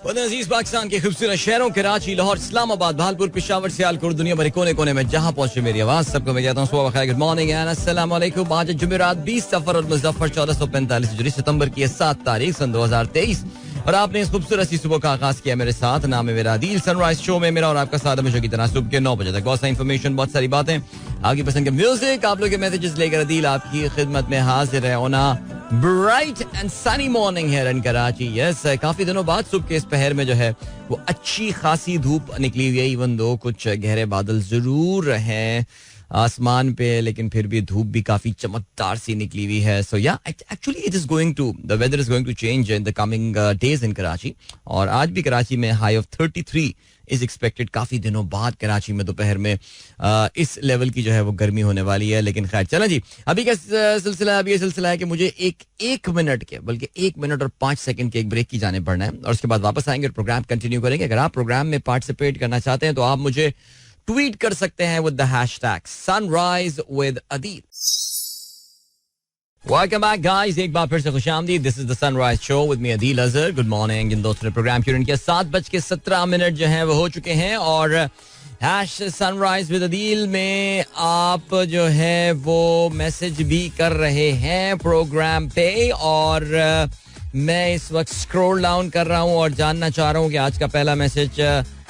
अजीज पाकिस्तान के खूबसूरत शहरों कराची, लाहौर, इस्लामाबाद, भालपुर, पेशावर, सियालकोट, दुनिया भर कोने कोने में जहां पहुंचे मेरी आवाज सबको मैं कहता हूं सुबह बखैर, गुड मॉर्निंग एंड अस्सलाम वालेकुम। आज जुमेरात 20 सफर और मुज़फ्फर 1445 हिजरी सितंबर की 7 तारीख सन 2023 और आपने इस खूबसूरत सी सुबह का आगाज किया मेरे साथ। नाम है मेरा अदील। सनराइज शो में मेरा और आपका साथ हमेशा की तरह सुबह के 9 बजे तक बहुत सारी इन्फॉर्मेशन, बहुत सारी बातें, आपकी पसंद के म्यूजिक, आप लोग के मैसेजेस लेकर अदील आपकी खिदमत में हाजिर है on bright and sunny morning here in Karachi. Yes, काफी दिनों बाद सुबह के इस पहर में जो है वो अच्छी खासी धूप निकली हुई है, इवन दो कुछ गहरे बादल जरूर हैं आसमान पे, लेकिन फिर भी धूप भी काफी चमकदार सी निकली हुई है। सो या actually it is going to the weather is going to change in the coming days in Karachi. और आज भी कराची में हाई ऑफ 33 इज एक्सपेक्टेड। काफी दिनों बाद कराची में दोपहर में इस लेवल की जो है वो गर्मी होने वाली है। लेकिन खैर चलें जी, अभी क्या सिलसिला है? अभी ये सिलसिला है कि मुझे एक मिनट के, बल्कि 1 मिनट और 5 सेकंड के एक ब्रेक की जाने पड़ना है और उसके बाद वापस आएंगे और प्रोग्राम कंटिन्यू करेंगे। अगर आप प्रोग्राम में पार्टिसिपेट करना चाहते हैं तो आप मुझे ट्वीट कर सकते हैं with the hashtag Sunrise with Adeel. Welcome back guys, एक बार फिर से खुशामदीद। This is the Sunrise show with me Adeel Azhar. Good morning. जिन दोस्तों ने प्रोग्राम ट्यून किया 7:17 जो है वो हो चुके हैं और हैश सनराइज विद अदील में आप जो है वो मैसेज भी कर रहे हैं प्रोग्राम पे और मैं इस वक्त स्क्रॉल डाउन कर रहा हूं और जानना चाह रहा हूं कि आज का पहला मैसेज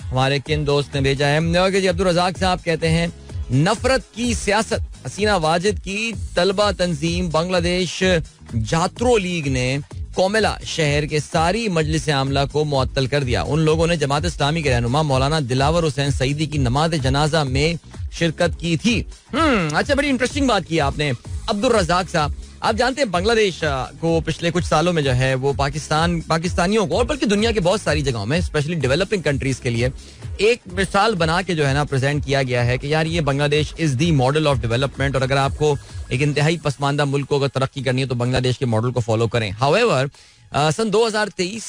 हमारे किन दोस्त ने भेजा है। जी अब्दुल रज़ाक साहब कहते हैं, नफरत की सियासत, हसीना वाजिद की तलबा तंजीम बांग्लादेश जात्रो लीग ने कोमिला शहर के सारी मजलिस आमला को मुअत्तल कर दिया। उन लोगों ने जमात इस्लामी के रहनुमा मौलाना दिलावर हुसैन सईदी की नमाज जनाजा में शिरकत की थी। अच्छा, बड़ी इंटरेस्टिंग बात की आपने अब्दुल रज़ाक साहब। आप जानते हैं बांग्लादेश को पिछले कुछ सालों में जो है वो पाकिस्तानियों को और बल्कि दुनिया के बहुत सारी जगहों में स्पेशली डेवलपिंग कंट्रीज के लिए एक मिसाल बना के जो है ना प्रेजेंट किया गया है कि यार ये Bangladesh is the model of development और अगर आपको एक इंतहाई पसमानदा मुल्क को अगर तरक्की करनी है तो बांग्लादेश के मॉडल को फॉलो करें। हाउएवर सन 2023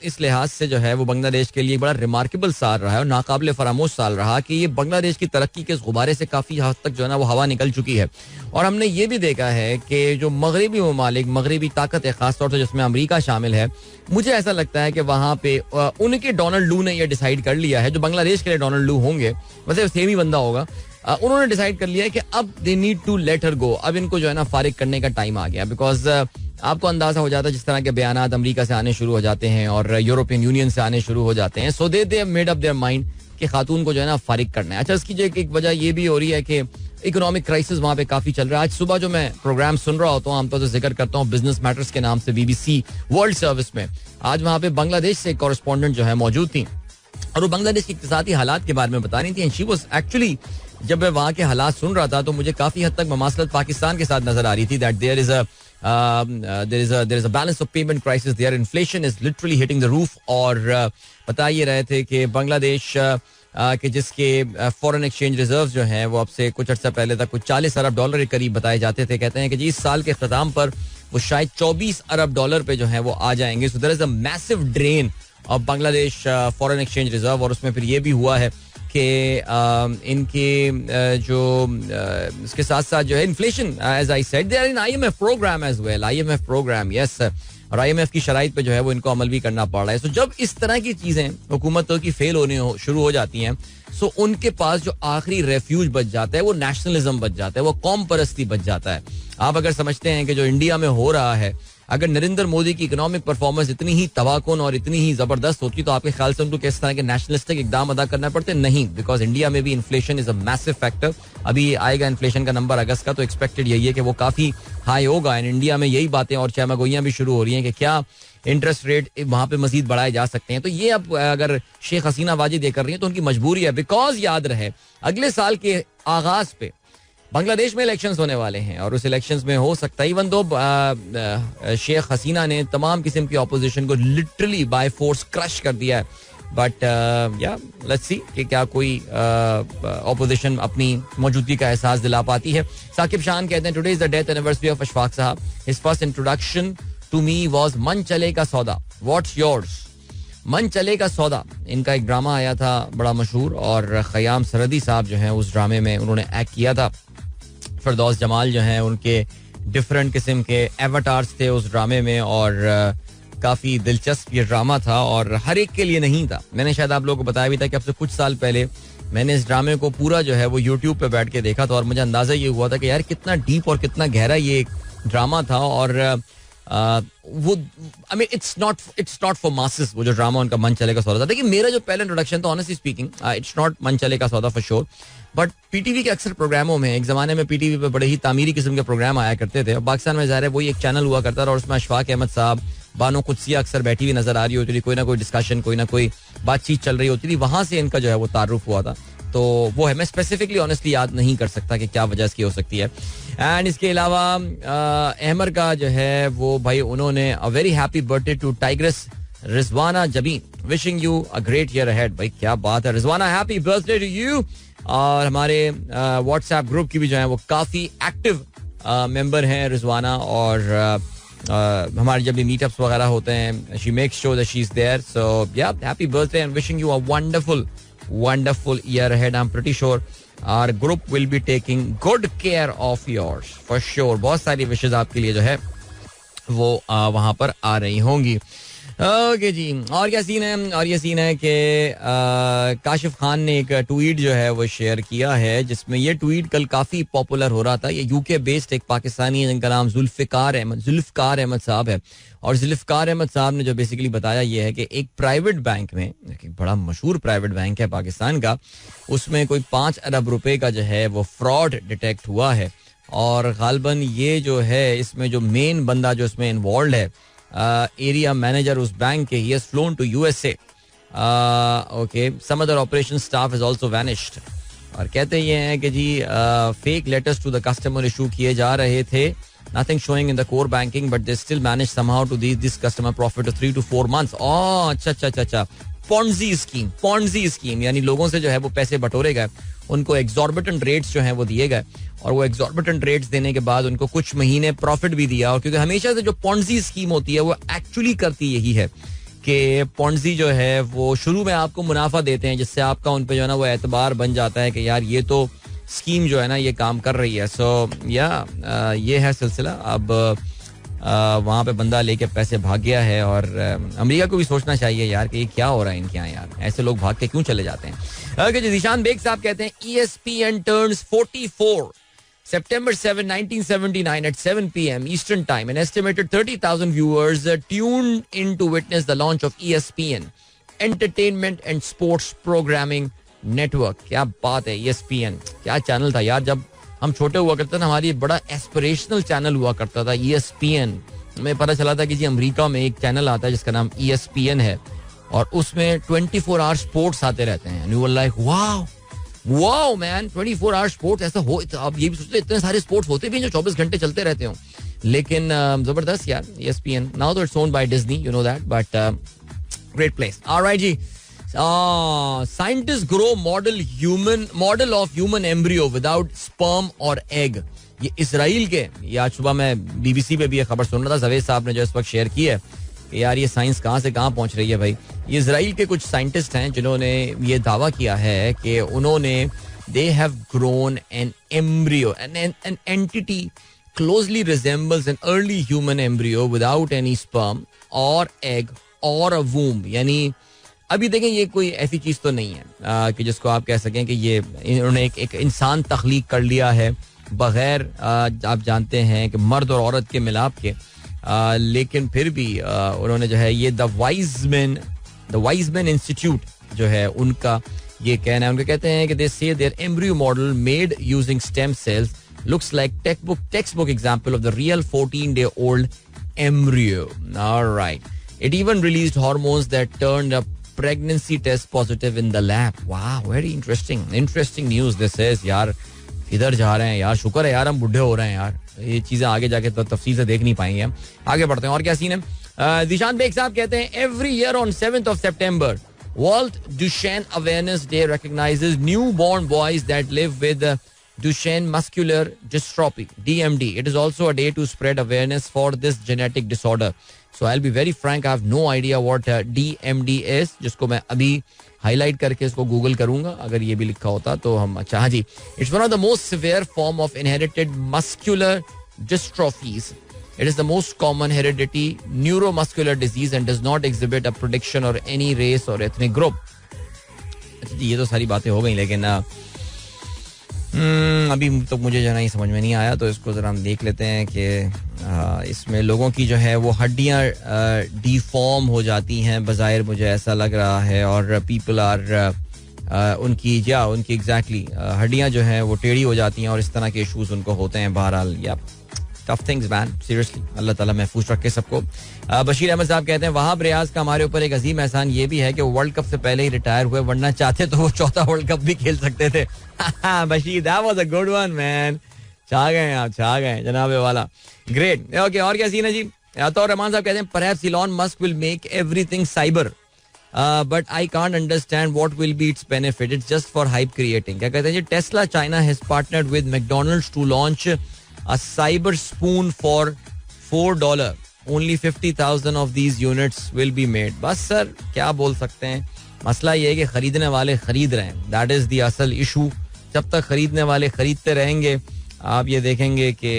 इस लिहाज से जो है वो बांग्लादेश के लिए बड़ा रिमार्केबल साल रहा है और नाकाबिले फरामोश साल रहा कि ये बांग्लादेश की तरक्की के गुब्बारे से काफ़ी हद तक जो है ना वो हवा निकल चुकी है। और हमने ये भी देखा है कि जो मगरबी ममालिक, मगरबी ताकत है, खासतौर से जिसमें अमेरिका शामिल है, मुझे ऐसा लगता है कि वहाँ पे उनके डोनाल्ड लू ने यह डिसाइड कर लिया है, जो बांग्लादेश के लिए डोनाल्ड लू होंगे, वैसे सेम ही बंदा होगा, उन्होंने डिसाइड कर लिया है कि अब they need to let her go, अब इनको जो है ना फारिग करने का टाइम आ गया। बिकॉज आपको अंदाजा हो जाता है जिस तरह के बयानात अमेरिका से आने शुरू हो जाते हैं और यूरोपियन यूनियन से आने शुरू हो जाते हैं, so they made up their mind कि खातून को जो है ना फारिग करना है। अच्छा, इसकी जो एक वजह ये भी हो रही है कि इकोनॉमिक क्राइसिस वहाँ पे काफी चल रहा है। आज सुबह जो मैं प्रोग्राम सुन रहा होता हूँ, आमतौर से जिक्र करता हूँ बिजनेस मैटर्स के नाम से BBC वर्ल्ड सर्विस में, आज वहाँ पे बांग्लादेश से कॉरेस्पॉन्डेंट जो है मौजूद थी और वो बांग्लादेश के इक्तिसादी हालात के बारे में बता रही थी। शी वाज एक्चुअली, जब मैं वहाँ के हालात सुन रहा था तो मुझे काफी हद तक ममासलत पाकिस्तान के साथ नजर आ रही थी। That there is a balance of payment crisis there, inflation is literally hitting the roof. और बता ये रहे थे कि बांग्लादेश के जिसके फॉरेन एक्सचेंज रिजर्व जो हैं वो अब से कुछ अर्सा पहले तक कुछ $40 अरब के करीब बताए जाते थे। कहते हैं कि जी इस साल के अख्ताम पर वो शायद $24 अरब पे जो है वो आ जाएंगे। So there is a massive drain of Bangladesh foreign exchange reserve. और उसमें फिर ये भी हुआ है कि इनके जो इसके साथ साथ जो है inflation, as I said, they are in IMF program as well, IMF program, yes, और IMF की शराइत पे जो है वो इनको अमल भी करना पड़ रहा है। सो जब इस तरह की चीजें हुकूमतों की फेल होने शुरू हो जाती हैं, सो उनके पास जो आखिरी रेफ्यूज बच जाता है वो नेशनलिज्म बच जाता है, वो कौम परस्ती बच जाता है। आप अगर समझते हैं कि जो इंडिया में हो रहा है, अगर नरेंद्र मोदी की इकोनॉमिक परफॉर्मेंस इतनी ही तबाकुन और इतनी ही जबरदस्त होती तो आपके ख्याल से उनको किस तरह के नेशनलिस्टिक इकदाम अदा करना पड़ते? नहीं, बिकॉज इंडिया में भी inflation is a massive factor. अभी आएगा इन्फ्लेशन का नंबर अगस्त का, तो एक्सपेक्टेड यही है कि वो काफी हाई होगा। एंड इंडिया में यही बातें और चहमगोइयां भी शुरू हो रही हैं कि क्या इंटरेस्ट रेट वहां पे मजीद बढ़ाए जा सकते हैं। तो ये अब अगर शेख हसीना वाजिद ये कर रही है तो उनकी मजबूरी है। बिकॉज याद रहे अगले साल के आगाज पे बांग्लादेश में इलेक्शंस होने वाले हैं और उस इलेक्शंस में हो सकता है इवन दो शेख हसीना ने तमाम किस्म की ऑपोजिशन को लिटरली बाय फोर्स क्रश कर दिया है, बट या लेट्स सी कि क्या कोई ऑपोजिशन अपनी मौजूदगी का एहसास दिला पाती है। साकिब शान कहते हैं, today is the death anniversary of Ashfaq साहब, his first introduction to me was Mann Chale का सौदा, व्हाट्स योर्स? मन चले का सौदा, इनका एक ड्रामा आया था बड़ा मशहूर और खयाम सरहदी साहब जो है उस ड्रामे में उन्होंने एक्ट किया था। फिरदौस जमाल जो हैं उनके डिफरेंट किस्म के एवटार्स थे उस ड्रामे में और काफ़ी दिलचस्प ये ड्रामा था और हर एक के लिए नहीं था. मैंने शायद आप लोगों को बताया भी था कि अब से कुछ साल पहले मैंने इस ड्रामे को पूरा जो है वो YouTube पे बैठ के देखा था और मुझे अंदाज़ा ये हुआ था कि यार कितना डीप और कितना गहरा ये एक ड्रामा था. और वो I mean it's not for masses. वो जो ड्रामा उनका मन चले का सौदा था. देखिए मेरा जो पहला इंट्रोडक्शन था ऑनेस्टली स्पीकिंग इट्स नॉट मन चले का सौदा फॉर श्योर. बट पीटीवी के अक्सर प्रोग्रामों में एक ज़माने में पीटीवी पे बड़े ही तामीरी किस्म के प्रोग्राम आया करते थे. पाकिस्तान में ज़ाहिर है वही एक चैनल हुआ करता था और उसमें अशफाक अहमद साहब, बानो कुदसिया अक्सर बैठी हुई नजर आ रही होती थी. कोई ना कोई डिस्कशन, कोई ना कोई बातचीत चल रही होती थी. वहाँ से इनका जो है वो तारुफ हुआ था. तो वो है, मैं स्पेसिफिकली ऑनेस्टली याद नहीं कर सकता कि क्या वजह इसकी हो सकती है. एंड इसके अलावा अहमर का जो है वो भाई उन्होंने a very happy birthday to tigress Rizwana Jabeen, wishing you a great year ahead. भाई क्या बात है Rizwana, happy birthday to you. और हमारे व्हाट्सएप ग्रुप की भी जो है वो काफ़ी एक्टिव मेंबर हैं रिजवाना. और हमारे जब भी मीटअप्स वगैरह होते हैं she makes sure that she is there. So yeah happy birthday and wishing you a wonderful year ahead. I'm pretty sure our group will be taking good care of yours for sure. बहुत सारी विशेष आपके लिए जो है वो वहाँ पर आ रही होंगी. ओके जी, और क्या सीन है? और ये सीन है कि काशिफ खान ने एक ट्वीट जो है वो शेयर किया है जिसमें ये ट्वीट कल काफ़ी पॉपुलर हो रहा था. ये यूके बेस्ड एक पाकिस्तानी है जिनका नाम जुल्फ़िकार अहमद साहब है. और जुल्फ़िकार अहमद साहब ने जो बेसिकली बताया ये है कि एक प्राइवेट बैंक में, एक बड़ा मशहूर प्राइवेट बैंक है पाकिस्तान का, उसमें कोई 5 अरब रुपए का जो है वो फ्रॉड डिटेक्ट हुआ है. और गालबन ये जो है इसमें जो मेन बंदा जो इसमें इन्वॉल्व है, एरिया मैनेजर उस बैंक के, he has flown to USA. Okay, some other operation staff has also vanished. और कहते ये हैं कि जी fake letters to the customer issue किए जा रहे थे. Nothing showing in the core banking, but they still managed somehow to this customer profit of 3 to 4 months. Oh, अच्छा. Ponzi scheme यानी लोगों से जो है वो पैसे बटोरे गए, उनको exorbitant rates जो हैं वो दिए गए और वो exorbitant rates देने के बाद उनको कुछ महीने प्रॉफिट भी दिया. और क्योंकि हमेशा से जो Ponzi स्कीम होती है वो एक्चुअली करती यही है कि Ponzi जो है वो शुरू में आपको मुनाफा देते हैं जिससे आपका उन पे जो है ना वो एतबार बन जाता है कि यार ये तो स्कीम जो है ना ये काम कर रही है. सो या ये है सिलसिला. अब वहाँ पे बंदा लेके पैसे भाग गया है और अमेरिका को भी सोचना चाहिए यार कि ये क्या हो रहा है इनके यहाँ यार, ऐसे लोग भाग के क्यों चले जाते हैं. ओके जी, जीशान बेग साहब कहते हैं ESPN turns 44 September 7, 1979 at 7 p.m. Eastern Time. An estimated 30,000 viewers tuned in to witness the launch of ESPN, Entertainment and Sports Programming Network. क्या बात है, ESPN क्या चैनल था यार. जब हम छोटे हुआ करते थे हमारी बड़ा एस्पिरेशनल चैनल हुआ करता था ESPN. हमें पता चला था कि जी अमेरिका में एक चैनल आता है जिसका नाम ESPN है और उसमें 24 आवर स्पोर्ट्स आते रहते हैं. You were like wow man, 24 hour sports ऐसा हो. आप ये भी सोचते इतने सारे स्पोर्ट्स होते भी हैं जो 24 घंटे चलते रहते हो. लेकिन जबरदस्त यार ESPN. नाउ तो it's owned by Disney, you know that, but great place. Alright जी, scientist grow model of human embryo without sperm और एग. ये इसराइल के, ये आज सुबह मैं BBC पे भी ये खबर सुन रहा था, जवेद साहब ने जो इस वक्त शेयर की है कि यार ये साइंस कहाँ से कहाँ पहुंच रही है भाई. ये इसराइल के कुछ साइंटिस्ट हैं जिन्होंने ये दावा किया है कि उन्होंने they have grown an embryo, an entity closely resembles an early human embryo without any sperm और एग और अ वूम्ब. यानी अभी देखें ये कोई ऐसी चीज तो नहीं है कि जिसको आप कह सकें कि ये इन्होंने एक इंसान तख्लीक कर लिया है बगैर आप जानते हैं कि मर्द और औरत के मिलाप के. लेकिन फिर भी उन्होंने जो है ये द वाइज मैन इंस्टीट्यूट जो है उनका ये कहना है. उनके कहते हैं कि they say there embryo model made using stem cells looks like textbook example of the real 14-day-old embryo. All right. It even released hormones that turned a pregnancy test positive in the lab. Wow, very interesting news this is. यार इधर जा रहे हैं यार, शुक्र है यार हम बुढ़े हो रहे हैं यार. ये चीजें आगे जाके तो तफसील से देख नहीं पाएंगे हम. आगे बढ़ते हैं. और क्या सीन है? दिशान बेग साहब कहते हैं every year on 7th of September World Duchenne Awareness Day recognizes newborn boys that live with Duchenne muscular dystrophy, DMD. It is also a day to spread awareness for this genetic disorder. So I'll be very frank, I have no idea what DMD is, जिसको मैं अभी highlight करके इसको Google करूंगा अगर ये भी लिखा होता तो हम. अच्छा हाँ जी, it's one of the most severe form of inherited muscular dystrophies It is the most common hereditary neuromuscular disease and does not exhibit a prediction or any race or ethnic group. अच्छा जी, ये तो सारी बातें हो गई, लेकिन अभी तो मुझे जो नहीं समझ में नहीं आया, तो इसको ज़रा हम देख लेते हैं कि इसमें लोगों की जो है वो हड्डियाँ डिफॉर्म हो जाती हैं, बज़ाहिर मुझे ऐसा लग रहा है, और पीपल आर उनकी एग्जैक्टली हड्डियाँ जो हैं वो टेढ़ी हो जाती हैं और इस तरह के इशूज़ उनको होते हैं. बहरहाल या टफ थिंग्स मैन, सीरियसली, अल्लाह ताला महफूज रखे सबको. बशीर अहमद साहब कहते हैं वहाब रियाज का हमारे ऊपर एक अजीम एहसान ये भी है कि वो वर्ल्ड कप से पहले ही रिटायर हुए, वरना चाहते तो वो चौथा वर्ल्ड कप भी खेल सकते थे. Bashir, that was a good one man. छा गए आप, छा गए जनाबे वाला. ग्रेट. ओके, और क्या सीन है जी? तो रहमान साहब कहते हैं perhaps Elon Musk will make everything cyber, but I can't understand what will be its benefit, it's just for hype creating. क्या कहते हैं जी? Tesla China has partnered with McDonald's to launch a cyber spoon for $4. Only 50,000 of these units will be made. बस sir क्या बोल सकते हैं, मसला ये है कि खरीदने वाले खरीद रहे हैं. दैट इज द असल इशू. जब तक खरीदने वाले खरीदते रहेंगे आप ये देखेंगे कि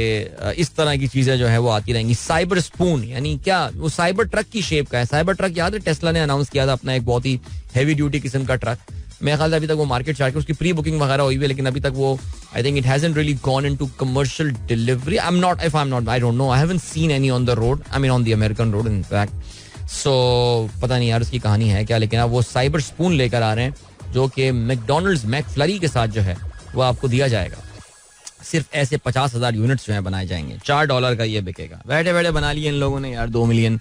इस तरह की चीजें जो है वो आती रहेंगी. साइबर स्पून यानी क्या? वो साइबर ट्रक की शेप का है. साइबर ट्रक याद है टेस्ला ने अनाउंस किया था अपना एक बहुत ही हैवी ड्यूटी किस्म का ट्रक. मेरे ख्याल से अभी तक वो मार्केट चार्ट, उसकी प्री बुकिंग वगैरह हुई है, लेकिन अभी तक वो I think it hasn't really gone into commercial delivery. I don't know, I haven't seen any on the road, I mean on the American road in fact. So पता नहीं यार उसकी कहानी है क्या, लेकिन अब वो साइबर स्पून लेकर आ रहे हैं जो कि मैकडॉनल्ड्स मैकफ्लरी के साथ जो है वो आपको दिया जाएगा. सिर्फ ऐसे 50,000 यूनिट्स जो है बनाए जाएंगे. $4 का ये बिकेगा. बैठे बैठे बना लिए इन लोगों ने यार $2 मिलियन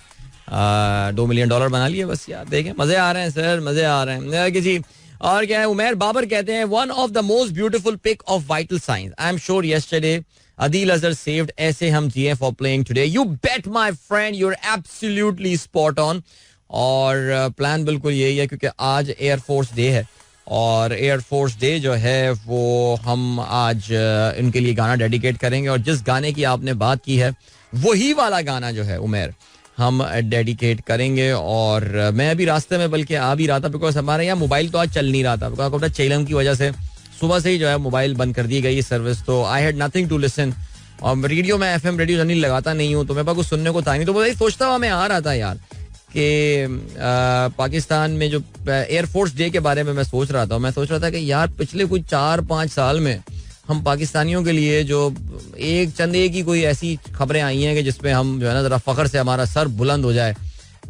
बना लिए बस. यार देखें, मजे आ रहे हैं सर, मजे आ रहे हैं किसी. और क्या है? उमैर बाबर कहते हैं one of the most beautiful pic of vital science. I am sure yesterday Adeel Azhar saved ऐसे हम जिए for playing today. You bet my friend, you are absolutely spot on. और प्लान बिल्कुल यही है क्योंकि आज एयरफोर्स डे है, और एयरफोर्स डे जो है वो हम आज इनके लिए गाना डेडिकेट करेंगे. और जिस गाने की आपने बात की है वही वाला गाना जो है उमैर हम डेडिकेट करेंगे. और मैं अभी रास्ते में बल्कि आ भी रहा था, बिकॉज हमारे यहाँ मोबाइल तो आज चल नहीं रहा था, बिकॉज चेलम की वजह से सुबह से ही जो है मोबाइल बंद कर दी गई सर्विस. तो I had nothing to listen. और रेडियो में FM रेडियो जर्नी लगाता नहीं हूँ, तो मेरे पास कुछ सुनने को था नहीं. तो वही सोचता हुआ मैं आ रहा था यार कि पाकिस्तान में जो एयरफोर्स डे के बारे में मैं सोच रहा था. मैं सोच रहा था कि यार पिछले कुछ 4-5 साल में हम पाकिस्तानियों के लिए जो एक ही कोई ऐसी खबरें आई हैं कि जिसपे हम जो है ना जरा फख्र से हमारा सर बुलंद हो जाए,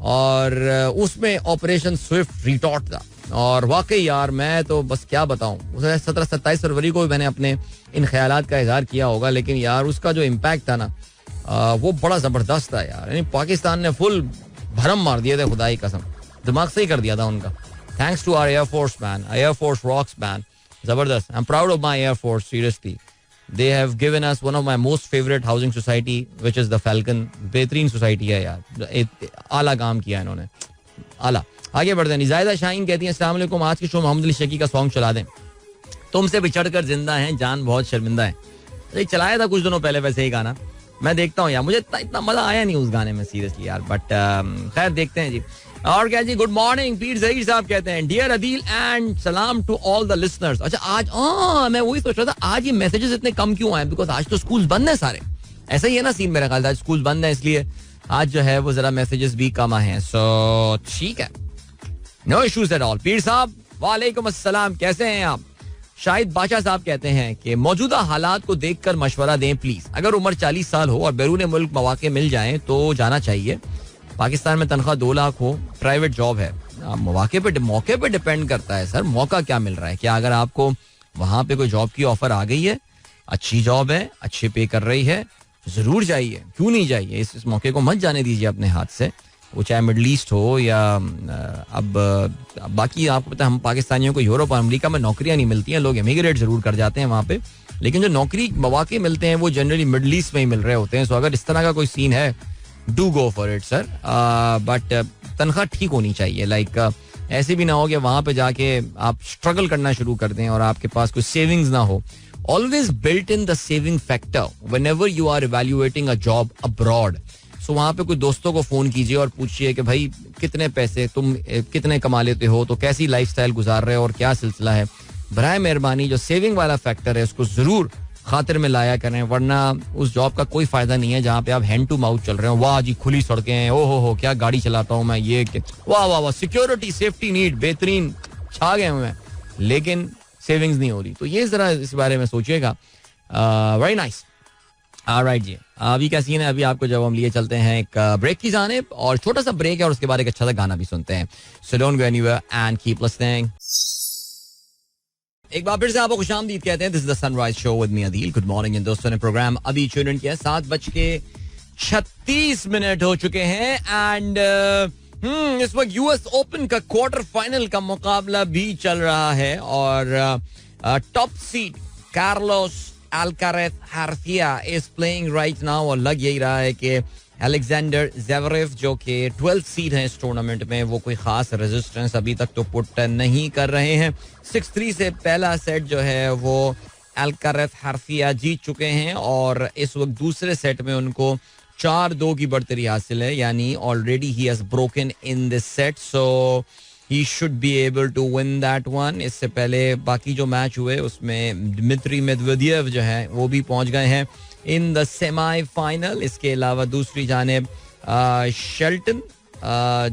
और उसमें ऑपरेशन स्विफ्ट रिटॉर्ट था. और वाकई यार मैं तो बस क्या बताऊं, 17-27 फरवरी को मैंने अपने इन ख्यालात का इजहार किया होगा, लेकिन यार उसका जो इम्पैक्ट था ना वो बड़ा जबरदस्त था यार. यानी पाकिस्तान ने फुल भरम मार दिए थे, खुदाई कसम, दिमाग सही कर दिया था उनका. Thanks to our air force man, air force rocks man. जबरदस्त. I am proud of my air force, seriously. They have given us one of my most favorite housing society, which is the Falcon. बेहतरीन सोसाइटी है यार, आला काम किया इन्होंने, आला. आगे बढ़ते हैं. जायदा शाहीन कहती हैं अस्सलाम वालेकुम, आज की शो मोहम्मद अली शकी का सॉन्ग चला दें. तुमसे बिछड़कर जिंदा है जान बहुत शर्मिंदा है. एक चलाया था कुछ दिनों पहले वैसे ही गाना, मैं देखता हूँ यार, मुझे इतना मजा आया नहीं उस गाने में सीरियसली यार, बट खैर देखते हैं जी. और क्या जी? गुड मॉर्निंग पीर जहीर साहब कहते हैं डियर अदील एंड सलाम टू ऑल द लिसनर्स. अच्छा आज मैं वही सोच रहा था आज ये मैसेजेस इतने कम क्यों आए, बिकॉज आज तो स्कूल बंद है सारे. ऐसा ही है ना सीन मेरा ख्याल, आज स्कूल बंद है इसलिए आज जो है वो जरा मैसेजेस भी कम आए हैं. सो ठीक है, नो इश्यूज एट ऑल. पीर साहब वालेकुम अस्सलाम, कैसे हैं आप? शाहिद बादशाह साहब कहते हैं कि मौजूदा हालात को देखकर मशवरा दें प्लीज. अगर उम्र 40 साल हो और बैरून मुल्क मौके मिल जाएं तो जाना चाहिए. पाकिस्तान में तनख्वाह 2 लाख हो, प्राइवेट जॉब है. मौके पे डिपेंड करता है सर, मौका क्या मिल रहा है. क्या अगर आपको वहां पे कोई जॉब की ऑफर आ गई है, अच्छी जॉब है, अच्छे पे कर रही है, जरूर जाइए. क्यों नहीं जाइए? इस मौके को मत जाने दीजिए अपने हाथ से, वो चाहे मिडल ईस्ट हो या अब बाकी. आपको पता है हम पाकिस्तानियों को यूरोप और अमेरिका में नौकरियां नहीं मिलती हैं, लोग इमिग्रेट जरूर कर जाते हैं वहाँ पे, लेकिन जो नौकरी मौके मिलते हैं वो जनरली मिडल ईस्ट में ही मिल रहे होते हैं. सो अगर इस तरह का कोई सीन है, do go for it sir, but तनख्वाह ठीक होनी चाहिए. लाइक ऐसे भी ना हो कि वहां पे जाके आप स्ट्रगल करना शुरू कर दें और आपके पास कोई सेविंग्स ना हो. Always built in the saving factor whenever you are evaluating a job abroad. So वहां पे कोई दोस्तों को फोन कीजिए और पूछिए कि भाई कितने पैसे तुम कितने कमा लेते हो, तो कैसी लाइफस्टाइल गुजार रहे हो और क्या सिलसिला है. बराए मेहरबानी जो सेविंग वाला फैक्टर है उसको जरूर खातिर में लाया करें, वरना उस जॉब का कोई फायदा नहीं है जहाँ पे आप हैंड टू माउथ चल रहे हो. वाह जी खुली सड़कें हैं, ओ हो क्या गाड़ी चलाता हूँ मैं, ये वाह वाह वाह, सिक्योरिटी सेफ्टी नीड बेहतरीन, छा गए हुए हैं, लेकिन सेविंग्स नहीं हो रही. तो ये जरा इस बारे में सोचिएगा. Very nice. ऑलराइट जी, अभी क्या सीन है, अभी आपको जब हम लिए चलते हैं एक ब्रेक की जानिब, और छोटा सा ब्रेक है और उसके बाद एक अच्छा सा गाना भी सुनते हैं. So don't go anywhere and keep listening. एक बार फिर से आपको खुशामदीद कहते हैं. This is the Sunrise show with me Adeel. Good morning दोस्तों ने प्रोग्राम अभी ट्यून किया. 7:36 हो चुके हैं एंड इस वक्त यूएस ओपन का क्वार्टर फाइनल का मुकाबला भी चल रहा है और top seed Carlos Alcaraz Garcia is playing right now. और लग यही रहा है कि अलेक्जेंडर ज़वेरेव जो कि 12th सीड हैं इस टूर्नामेंट में, वो कोई खास रेजिस्टेंस अभी तक तो पुट नहीं कर रहे हैं. 6-3 से पहला सेट जो है वो अल्कारेज हार्सिया जीत चुके हैं और इस वक्त दूसरे सेट में उनको 4-2 की बढ़तरी हासिल है, यानी already he has broken in this set, so he should be able to win that one. इससे पहले बाकी जो मैच हुए उसमें दिमित्री मेदवेदेव जो है वो भी पहुंच गए हैं इन द सेमीफाइनल. इसके अलावा दूसरी जानिब शेल्टन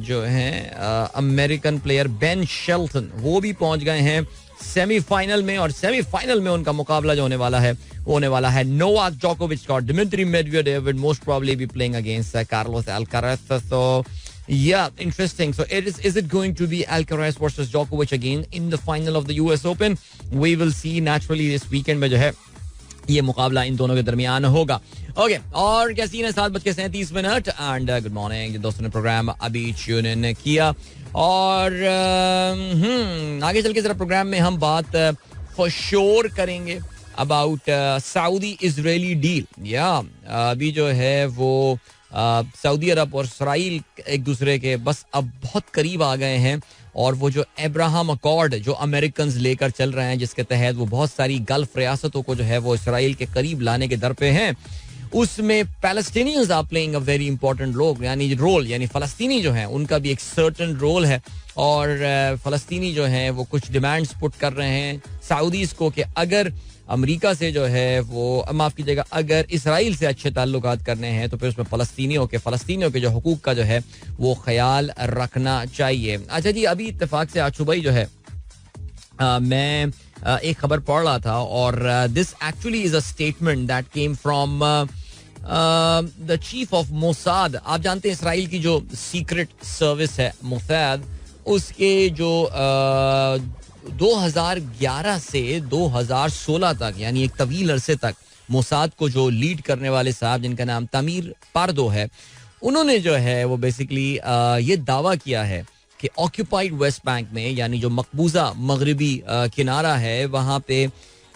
जो हैं अमेरिकन प्लेयर बेन शेल्टन, वो भी पहुंच गए हैं सेमीफाइनल में. और सेमीफाइनल में उनका मुकाबला जो होने वाला है वो होने वाला है नोवाक जोकोविच और Dmitri Medvedev will most probably be playing against Carlos Alcaraz. So yeah, interesting. So is it going to be Alcaraz versus Djokovic again in the final of the US Open? We will see naturally this weekend में जो है ये मुकाबला इन दोनों के दरमियान होगा. Okay, और क्या सीन है, 7:37 एंड गुड मॉर्निंग दोस्तों ने प्रोग्राम अभी ट्यून इन किया. और आगे चल के जरा प्रोग्राम में हम बात फॉर श्योर करेंगे अबाउट सऊदी इजरायली डील. या अभी जो है वो सऊदी अरब और इसराइल एक दूसरे के बस अब बहुत करीब आ गए हैं. और वो जो अब्राहम अकॉर्ड जो अमेरिकन लेकर चल रहे हैं, जिसके तहत वो बहुत सारी गल्फ रियासतों को जो है वो इसराइल के करीब लाने के दर पे हैं, उसमें Palestinians are playing a very important role, यानी फ़लस्तीनी जो हैं उनका भी एक सर्टेन रोल है. और फ़लस्तीनी जो हैं वो कुछ डिमांड्स पुट कर रहे हैं सऊदीज़ को कि अगर अमेरिका से जो है वो, माफ़ कीजिएगा, अगर इसराइल से अच्छे ताल्लुकात करने हैं तो फिर उसमें फ़लस्तीनियों के जो हुकूक का जो है वो ख्याल रखना चाहिए. अच्छा जी, अभी इत्तेफाक से आज सुबह ही जो है मैं एक खबर पढ़ रहा था और this actually is a statement that came from the chief of Mossad. आप जानते हैं इसराइल की जो सीक्रेट सर्विस है मोसाद, उसके जो 2011 से 2016 तक, यानी एक तवील अरसे तक मोसाद को जो लीड करने वाले साहब जिनका नाम तमीर पारदो है, उन्होंने जो है वो बेसिकली ये दावा किया है कि ऑक्यूपाइड वेस्ट बैंक में, यानी जो मकबूजा मगरबी किनारा है, वहाँ पे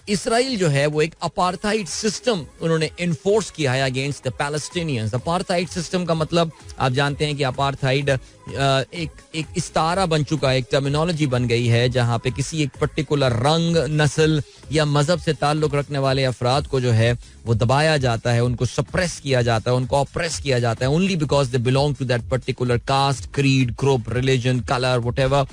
इसराइल जो है वो एक अपार्थाइड सिस्टम उन्होंने इन्फोर्स किया है against the Palestinians. Apartheid system का मतलब आप जानते हैं कि अपार्थाइड एक इस्तारा बन चुका है, एक टर्मिनोलॉजी बन गई है जहां पे किसी एक पर्टिकुलर रंग, नस्ल या मजहब से ताल्लुक रखने वाले अफराद को जो है वो दबाया जाता है, उनको सप्रेस किया जाता है, उनको ऑप्रेस किया जाता है only because they belong to that particular caste, creed, group, religion, colour, whatever.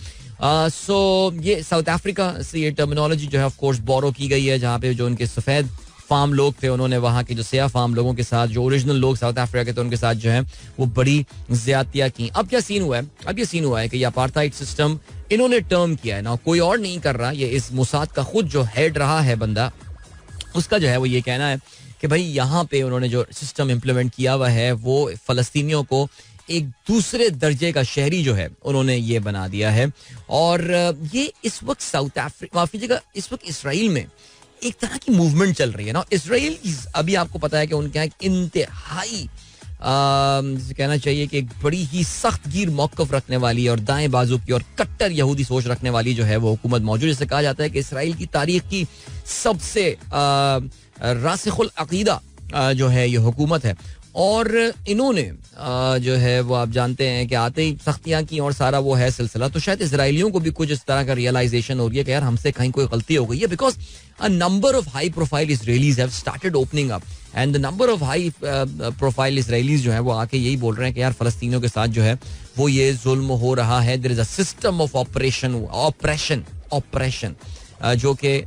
So ये साउथ अफ्रीका से ये टर्मिनोलॉजी जो है ऑफ कोर्स बोरो की गई है, जहाँ पे जो उनके सफ़ेद फार्म लोग थे उन्होंने वहाँ के जो सियाह फार्म लोगों के साथ, जो ओरिजिनल लोग साउथ अफ्रीका के थे उनके साथ जो है वो बड़ी ज्यादतियाँ की. अब क्या सीन हुआ है, अब ये सीन हुआ है कि ये अपार्थाइड सिस्टम इन्होंने टर्म किया है ना, कोई और नहीं कर रहा, ये इस मोसाद का खुद जो हेड रहा है बंदा, उसका जो है वो ये कहना है कि भाई यहाँ पे उन्होंने जो सिस्टम इम्प्लीमेंट किया हुआ है वो फ़लस्तीनियों को एक दूसरे दर्जे का शहरी जो है उन्होंने ये बना दिया है. और ये इस वक्त साउथ अफ्रीका, माफ कीजिएगा, इस वक्त इसराइल में एक तरह की मूवमेंट चल रही है ना. इसराइल अभी आपको पता है कि उनके यहाँ इंतहाई कहना चाहिए कि एक बड़ी ही सख्त गिर मौक़िफ़ रखने वाली और दाएं बाजू की और कट्टर यहूदी सोच रखने वाली जो है वो हुकूमत मौजूद. जिससे कहा जाता है कि इसराइल की तारीख की सबसे रासिखुल अकीदा जो है ये हुकूमत है. और इन्होंने जो है वो आप जानते हैं कि आते ही सख्तियाँ की और सारा वो है सिलसिला. तो शायद इसराइलियों को भी कुछ इस तरह का रियलाइजेशन हो रही है कि यार हमसे कहीं कोई गलती हो गई है, because a number of high profile Israelites have started opening up and the number of high profile Israelites जो है वो आके यही बोल रहे हैं कि यार फ़लस्तीनियों के साथ जो है वो ये जुल्म हो रहा है. There is a system of operation जो कि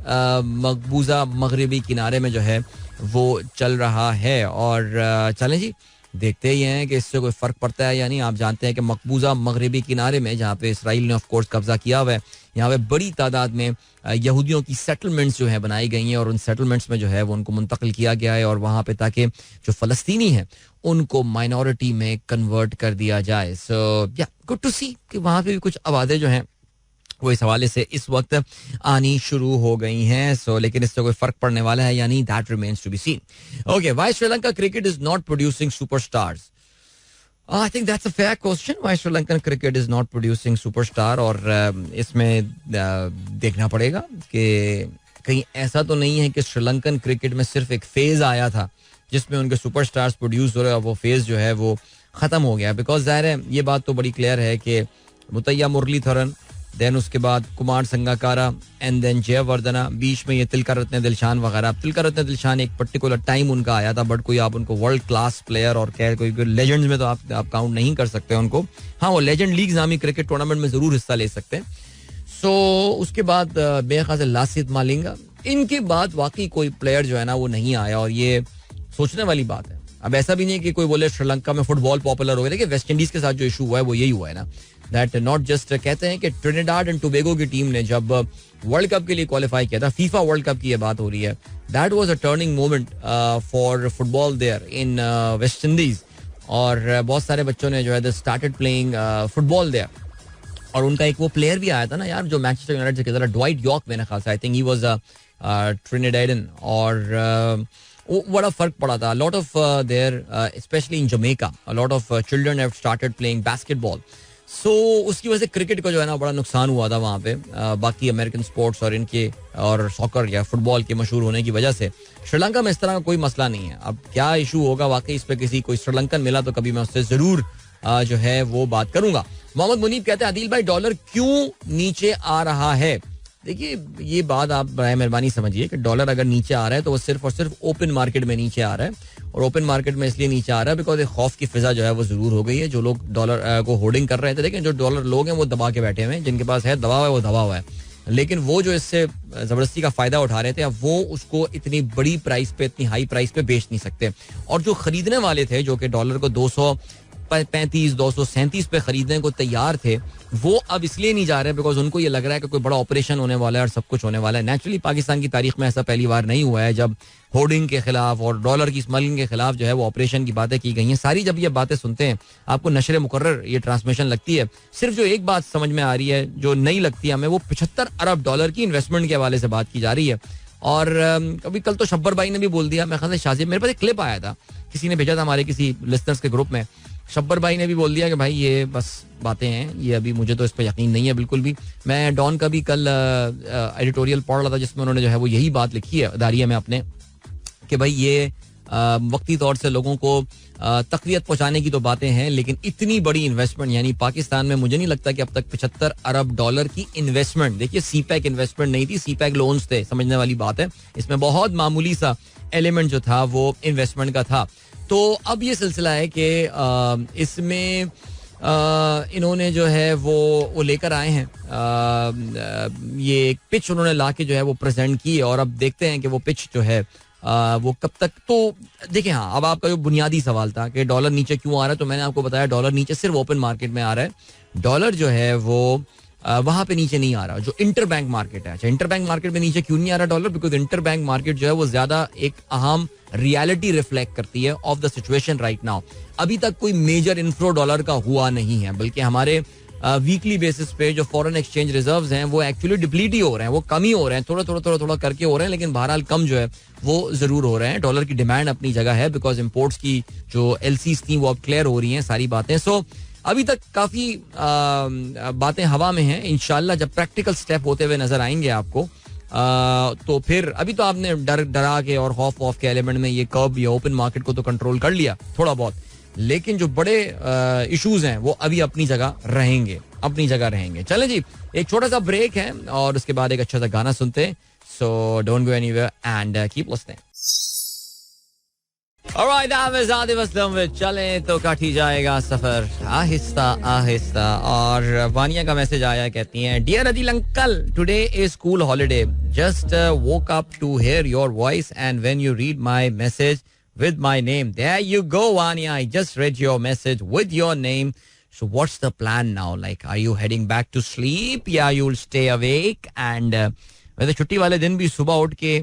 मकबूजा मगरबी किनारे में जो है वो चल रहा है. और चलें जी, देखते ही हैं कि इससे कोई फ़र्क पड़ता है या नहीं. आप जानते हैं कि मकबूजा मगरबी किनारे में, जहाँ पे इसराइल ने ऑफ कोर्स कब्जा किया हुआ है, यहाँ पे बड़ी तादाद में यहूदियों की सेटलमेंट्स जो है बनाई गई हैं और उन सेटलमेंट्स में जो है वो उनको मुंतकिल किया गया है और वहाँ पे ताकि जो फ़लस्तीनी हैं उनको माइनॉरिटी में कन्वर्ट कर दिया जाए. सो या गुड टू सी कि वहाँ पे भी कुछ आबादें जो हैं वो इस हवाले से इस वक्त आनी शुरू हो गई हैं. सो लेकिन इससे कोई फर्क पड़ने वाला है या नहीं, that remains to be seen. Okay, why Sri Lanka cricket is not producing superstars? I think that's a fair question. Why Sri Lankan cricket is not producing superstar. और इसमें देखना पड़ेगा कि कहीं ऐसा तो नहीं है कि श्रीलंकन क्रिकेट में सिर्फ एक फेज आया था जिसमें उनके सुपरस्टार्स प्रोड्यूस हो रहे हैं और वो फेज जो है वो खत्म हो गया. बिकॉज ज़ाहिर है ये बात तो बड़ी क्लियर है कि मुतैया मुरलीधरन, देन उसके बाद कुमार संगकारा एंड देन जयवर्धना, बीच में ये तिलका रत्ने दिलशान वगैरह. तिलका रत्ने दिलशान एक पर्टिकुलर टाइम उनका आया था, बट कोई आप उनको वर्ल्ड क्लास प्लेयर और क्या कोई लेजेंड्स में तो आप काउंट नहीं कर सकते उनको. हाँ, वो लेजेंड लीग नामी क्रिकेट टूर्नामेंट में जरूर हिस्सा ले सकते हैं. सो उसके बाद मेरे ख्याल से लासित मालिंगा, इनके बाद वाकई कोई प्लेयर जो है ना वो नहीं आया. और ये सोचने वाली बात है. अब ऐसा भी नहीं है कि कोई बोले श्रीलंका में फुटबॉल पॉपुलर हो गया, लेकिन वेस्ट इंडीज के साथ जो इशू हुआ है वो यही हुआ है ना, दैट नॉट जस्ट, कहते हैं कि ट्रिनिडाड एंड टोबैगो की टीम ने जब वर्ल्ड कप के लिए क्वालिफाई किया था, फीफा वर्ल्ड कप की ये बात हो रही है, that was a turning moment for football there in West Indies. और बहुत सारे बच्चों ने जो है स्टार्टेड प्लेइंग फुटबॉल देयर. और उनका एक वो प्लेयर भी आया था ना यार जो मैनचेस्टर यूनाइटेड से खेला था, ड्वाइट यॉर्क, मेरे ख्याल से आई थिंक ही वाज ट्रिनिडाडियन. और बड़ा फर्क पड़ा था. Lot of there specially in Jamaica a lot of children have started playing basketball. So उसकी वजह से क्रिकेट को जो है ना बड़ा नुकसान हुआ था वहाँ पे. बाकी अमेरिकन स्पोर्ट्स और इनके और सॉकर या फुटबॉल के मशहूर होने की वजह से श्रीलंका में इस तरह का कोई मसला नहीं है. अब क्या इशू होगा वाकई, इस पर किसी कोई श्रीलंकन मिला तो कभी मैं उससे जरूर जो है वो बात करूंगा. मोहम्मद मुनीब कहते हैं आदिल भाई डॉलर क्यों नीचे आ रहा है? देखिए ये बात आप बराए मेहरबानी समझिए कि डॉलर अगर नीचे आ रहा है तो वो सिर्फ और सिर्फ ओपन मार्केट में नीचे आ रहा है. और ओपन मार्केट में इसलिए नीचे आ रहा है बिकॉज एक खौफ की फिजा जो है वो जरूर हो गई है. जो लोग डॉलर को होर्डिंग कर रहे थे, लेकिन जो डॉलर लोग हैं वो दबा के बैठे हुए हैं, जिनके पास है दबा हुआ है वो दबा हुआ है. लेकिन वो जो इससे जबरदस्ती का फायदा उठा रहे थे, अब वो उसको इतनी बड़ी प्राइस पे, इतनी हाई प्राइस पे बेच नहीं सकते. और जो खरीदने वाले थे जो कि डॉलर को 235 237 पे खरीदने को तैयार थे, वो अब इसलिए नहीं जा रहे बिकॉज उनको ये लग रहा है कि कोई बड़ा ऑपरेशन होने वाला है और सब कुछ होने वाला है. नेचुरली पाकिस्तान की तारीख में ऐसा पहली बार नहीं हुआ है जब होर्डिंग के खिलाफ और डॉलर की स्मगलिंग के खिलाफ जो है वो ऑपरेशन की बातें की गई हैं. सारी जब ये बातें सुनते हैं आपको नशरे मुकर्रर ये ट्रांसमिशन लगती है. सिर्फ जो एक बात समझ में आ रही है जो नहीं लगती हमें, वो 75 अरब डॉलर की इन्वेस्टमेंट के हवाले से बात की जा रही है. और अभी कल तो शब्बर भाई ने भी बोल दिया, मैं ख्याल से शाजिब, मेरे पास एक क्लिप आया था, किसी ने भेजा था हमारे किसी लिस्टनर्स के ग्रुप में. शब्बर भाई ने भी बोल दिया कि भाई ये बस बातें हैं, ये अभी मुझे तो इस पर यकीन नहीं है बिल्कुल भी. मैं डॉन का भी कल एडिटोरियल पढ़ रहा था जिसमें उन्होंने जो है वो यही बात लिखी है दारिया में अपने, कि भाई ये वक्ती तौर से लोगों को तकलीफ पहुंचाने की तो बातें हैं, लेकिन इतनी बड़ी इन्वेस्टमेंट यानी पाकिस्तान में मुझे नहीं लगता कि अब तक 75 अरब डॉलर की इन्वेस्टमेंट, देखिए सीपैक इन्वेस्टमेंट नहीं थी, सीपैक लोन्स थे, समझने वाली बात है. इसमें बहुत मामूली सा एलिमेंट जो था वो इन्वेस्टमेंट का था. तो अब ये सिलसिला है कि इसमें इन्होंने जो है वो लेकर आए हैं, ये एक पिच उन्होंने ला के जो है वो प्रेजेंट की. और अब देखते हैं कि वो पिच जो है वो कब तक. तो देखिए, हाँ, अब आपका जो बुनियादी सवाल था कि डॉलर नीचे क्यों आ रहा है, तो मैंने आपको बताया डॉलर नीचे सिर्फ ओपन मार्केट में आ रहा है. डॉलर जो है वो वहां पे नीचे नहीं आ रहा जो इंटर बैंक मार्केट है. अच्छा, इंटर बैंक मार्केट में नीचे क्यों नहीं आ रहा dollar? Because inter bank market जो है वो ज्यादा एक अहम रियलिटी रिफ्लेक्ट करती है of the situation right now. अभी तक कोई मेजर इन्फ्लो डॉलर का हुआ नहीं है, बल्कि हमारे वीकली बेसिस पे जो फॉरेन एक्सचेंज रिजर्व्स हैं वो एक्चुअली डिप्लीट ही हो रहे हैं, वो कम ही हो रहे हैं, थोड़ा करके हो रहे हैं, लेकिन बहरहाल कम जो है वो जरूर हो रहे हैं. डॉलर की डिमांड अपनी जगह है बिकॉज इम्पोर्ट्स की जो एलसीज थी वो अब क्लियर हो रही हैं सारी बातें. सो अभी तक काफी बातें हवा में हैं. इंशाल्लाह जब प्रैक्टिकल स्टेप होते हुए नजर आएंगे आपको, तो फिर अभी तो आपने डरा के और खौफ के एलिमेंट में ये कर्व या ओपन मार्केट को तो कंट्रोल कर लिया थोड़ा बहुत, लेकिन जो बड़े इश्यूज हैं वो अभी अपनी जगह रहेंगे. चलें जी, एक छोटा सा ब्रेक है और उसके बाद एक अच्छा सा गाना सुनते हैं. So don't go anywhere and keep listening. Alright, I'm Azadib Aslam with चलें तो काटी जाएगा सफर आहिस्ता आहिस्ता. और वानिया का मैसेज आया, कहती हैं dear Adeel uncle, today is school holiday, just woke up to hear your voice and when you read my message with my name, there you go Vania, I just read your message with your name. So what's the plan now? Like, are you heading back to sleep? Yeah, you'll stay awake. And वैसे छुट्टी वाले दिन भी सुबह उठ के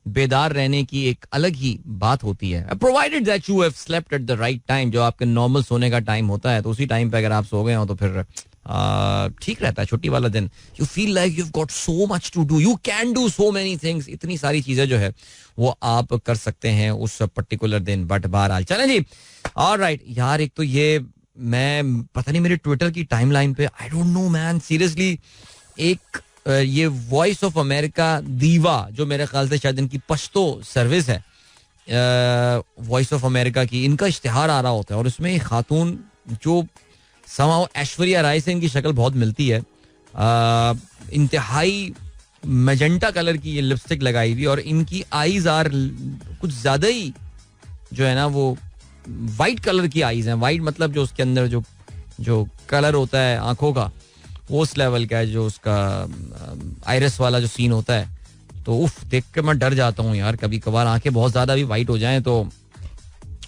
बेदार रहने की एक अलग ही बात होती है, provided that you have slept at the right time. जो आपके नॉर्मल सोने का टाइम होता है तो उसी टाइम पे अगर आप सो गए हो तो फिर ठीक रहता है. छुट्टी वाला दिन you feel like you have got so much to do, you can do so many things. इतनी सारी चीजें जो है वो आप कर सकते हैं उस पर्टिकुलर दिन. बट बहरहाल चलें जी. ऑलराइट यार, एक तो ये मैं पता नहीं मेरे ट्विटर की टाइमलाइन पे, आई डोंट नो मैन, सीरियसली एक ये वॉइस ऑफ अमेरिका दीवा, जो मेरे ख्याल से शायद इनकी पश्तो सर्विस है, वॉइस ऑफ अमेरिका की, इनका इश्तिहार आ रहा होता है और उसमें एक खातून जो समाओ ऐश्वर्या राय से इनकी शक्ल बहुत मिलती है, इंतहाई मैजेंटा कलर की ये लिपस्टिक लगाई हुई और इनकी आईज आर कुछ ज्यादा ही जो है ना वो वाइट कलर की आईज हैं. वाइट मतलब जो उसके अंदर जो कलर होता है आंखों का वो उस लेवल का है, जो उसका आइरिस वाला जो सीन होता है. तो उफ, देख के मैं डर जाता हूँ यार, कभी कभार आंखें बहुत ज्यादा भी वाइट हो जाएं तो.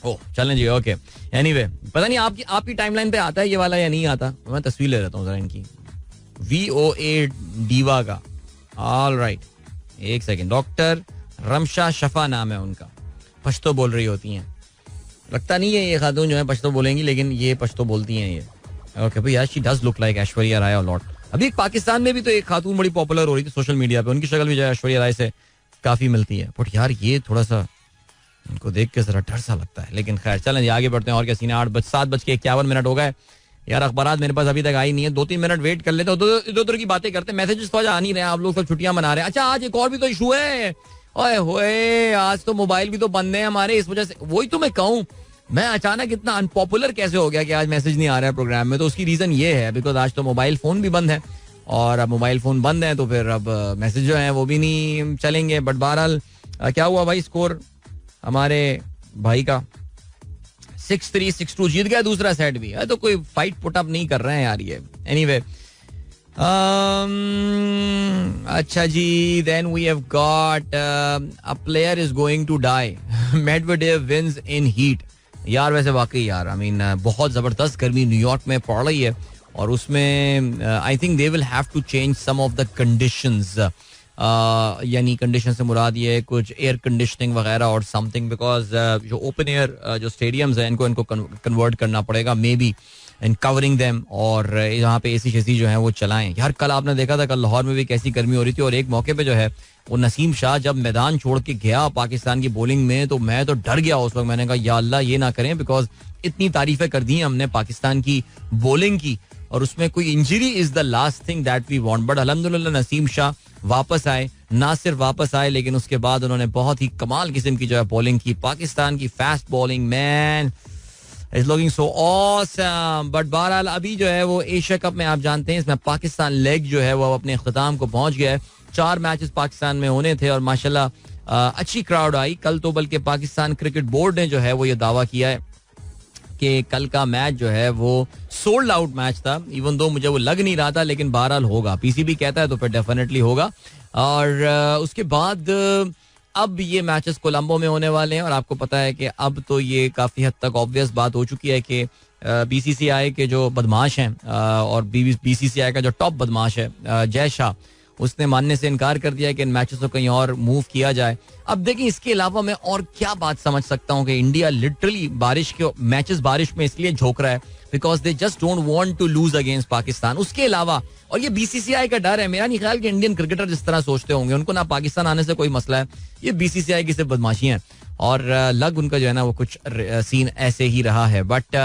ओह चलें जी, ओके. एनीवे, पता नहीं आपकी टाइमलाइन पे आता है ये वाला या नहीं आता. मैं तस्वीर ले लेता हूँ जरा इनकी, VOA डीवा का. ऑलराइट, एक सेकेंड. डॉक्टर रमशा शफा नाम है उनका. पश्तो बोल रही होती हैं. लगता नहीं है ये खातून जो है पश्तो बोलेंगी, लेकिन ये पश्तो बोलती हैं ये. ओके भाई, यार she does look like Aishwarya Rai a lot. अभी एक पाकिस्तान में भी तो एक खातून बड़ी पॉपुलर हो रही थी सोशल मीडिया पे, उनकी शक्ल भी जो है ऐश्वर्या राय से काफी मिलती है. बट यार ये थोड़ा सा इनको देख के जरा डर सा लगता है. लेकिन खैर चलें जी, आगे बढ़ते हैं. और क्या सीन है, 7:51 हो गए यार. अखबारात मेरे पास अभी तक आई नहीं है, 2-3 मिनट वेट कर लेते. इधर उधर की बातें करते हैं. मैसेजेस तो आ नहीं रहे हैं, आप लोग सब छुट्टियां मना रहे हैं. अच्छा, आज एक और भी तो इशू है. ओए होए, आज तो मोबाइल भी तो बंद है हमारे, इस वजह से. वही तो मैं कहूँ, मैं अचानक इतना अनपॉपुलर कैसे हो गया कि आज मैसेज नहीं आ रहा है प्रोग्राम में. तो उसकी रीजन ये है बिकॉज आज तो मोबाइल फोन भी बंद है, और अब मोबाइल फोन बंद है तो फिर अब मैसेज जो है वो भी नहीं चलेंगे. बट बहरहाल क्या हुआ भाई, स्कोर हमारे भाई का 6-3, 6-2 जीत गया दूसरा सेट भी. तो कोई फाइट पुटअप नहीं कर रहे हैं यार ये. एनीवे, अच्छा जी, then we have got a player is going to die, Medvedev wins in heat. यार वैसे वाकई यार, आई मीन बहुत जबरदस्त गर्मी न्यूयॉर्क में पड़ रही है और उसमें I think they will have to change some of the conditions. यानी कंडीशन से मुराद ये है कुछ एयर कंडीशनिंग वगैरह और समथिंग, बिकॉज जो ओपन एयर जो स्टेडियम्स हैं इनको कन्वर्ट करना पड़ेगा maybe, and covering them, और यहाँ पे एसी शेसी जो है वो चलाएं. यार कल आपने देखा था, कल लाहौर में भी कैसी गर्मी हो रही थी, और एक मौके पे जो है वो नसीम शाह जब मैदान छोड़ के गया पाकिस्तान की बॉलिंग में तो मैं तो डर गया उस वक्त. मैंने कहा या अल्लाह ये ना करें, बिकॉज इतनी तारीफें कर दी हमने पाकिस्तान की बॉलिंग की, और उसमें कोई injury is the last thing that we want. But अल्हम्दुलिल्लाह नसीम शाह वापस आए, ना सिर्फ वापस आए लेकिन उसके बाद उन्होंने बहुत ही कमाल किस्म की जो है बॉलिंग की. पाकिस्तान की fast bowling man is looking so awesome. But बहरहाल अभी जो है वो एशिया कप में आप जानते हैं इसमें पाकिस्तान लेग जो है वो अपने अख्ताम को पहुंच गया है. 4 मैचेस पाकिस्तान में होने थे और माशाल्लाह अच्छी क्राउड आई कल तो. बल्कि पाकिस्तान क्रिकेट बोर्ड ने जो है वो ये दावा किया है कि कल का मैच जो है वो सोल्ड आउट मैच था, इवन दो मुझे वो लग नहीं रहा था, लेकिन बहरहाल होगा. पीसीबी कहता है तो फिर डेफिनेटली होगा. और उसके बाद अब ये मैचेस कोलंबो में होने वाले हैं, और आपको पता है कि अब तो ये काफी हद तक ऑब्वियस बात हो चुकी है कि बीसीसीआई के जो बदमाश हैं और बीसीसीआई का जो टॉप बदमाश है जय शाह, उसने मानने से इनकार कर दिया कि इन मैचेस को कहीं और मूव किया जाए. अब देखिए इसके अलावा मैं और क्या बात समझ सकता हूं कि इंडिया लिटरली बारिश के मैचेस बारिश में इसलिए झोंक रहा है because they just don't want to lose against Pakistan. उसके अलावा, और ये बीसीसीआई का डर है, मेरा नहीं ख्याल कि इंडियन क्रिकेटर जिस तरह सोचते होंगे, उनको ना पाकिस्तान आने से कोई मसला है, ये बीसीसीआई की सिर्फ बदमाशी है, और लग उनका जो है ना वो कुछ सीन ऐसे ही रहा है. But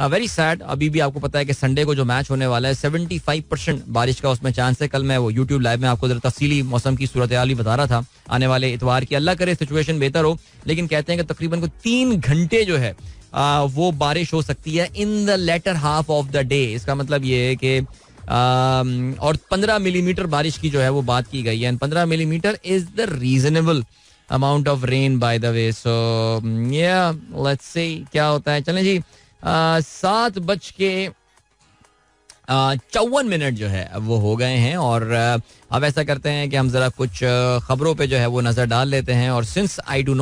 very sad. अभी भी आपको पता है कि संडे को जो मैच होने वाला है 75% बारिश का उसमें चांस है. कल मैं वो यूट्यूब लाइव में आपको जरा तफसीली मौसम की सूरत हाल भी बता रहा था आने वाले इतवार की. अल्लाह करे सिचुएशन बेहतर हो, लेकिन कहते हैं कि तकरीबन को 3 घंटे जो है वो बारिश हो सकती है in the latter half of the day. इसका मतलब ये है कि और 15 मिलीमीटर बारिश की जो है वो बात की गई है. 15 millimetre is the reasonable amount of rain by the way. So yeah let's सी क्या होता है. चलें जी, 7:54 जो है वो हो गए हैं और अब ऐसा करते हैं कि हम जरा कुछ खबरों पे जो है वो नजर डाल लेते हैं. और since I do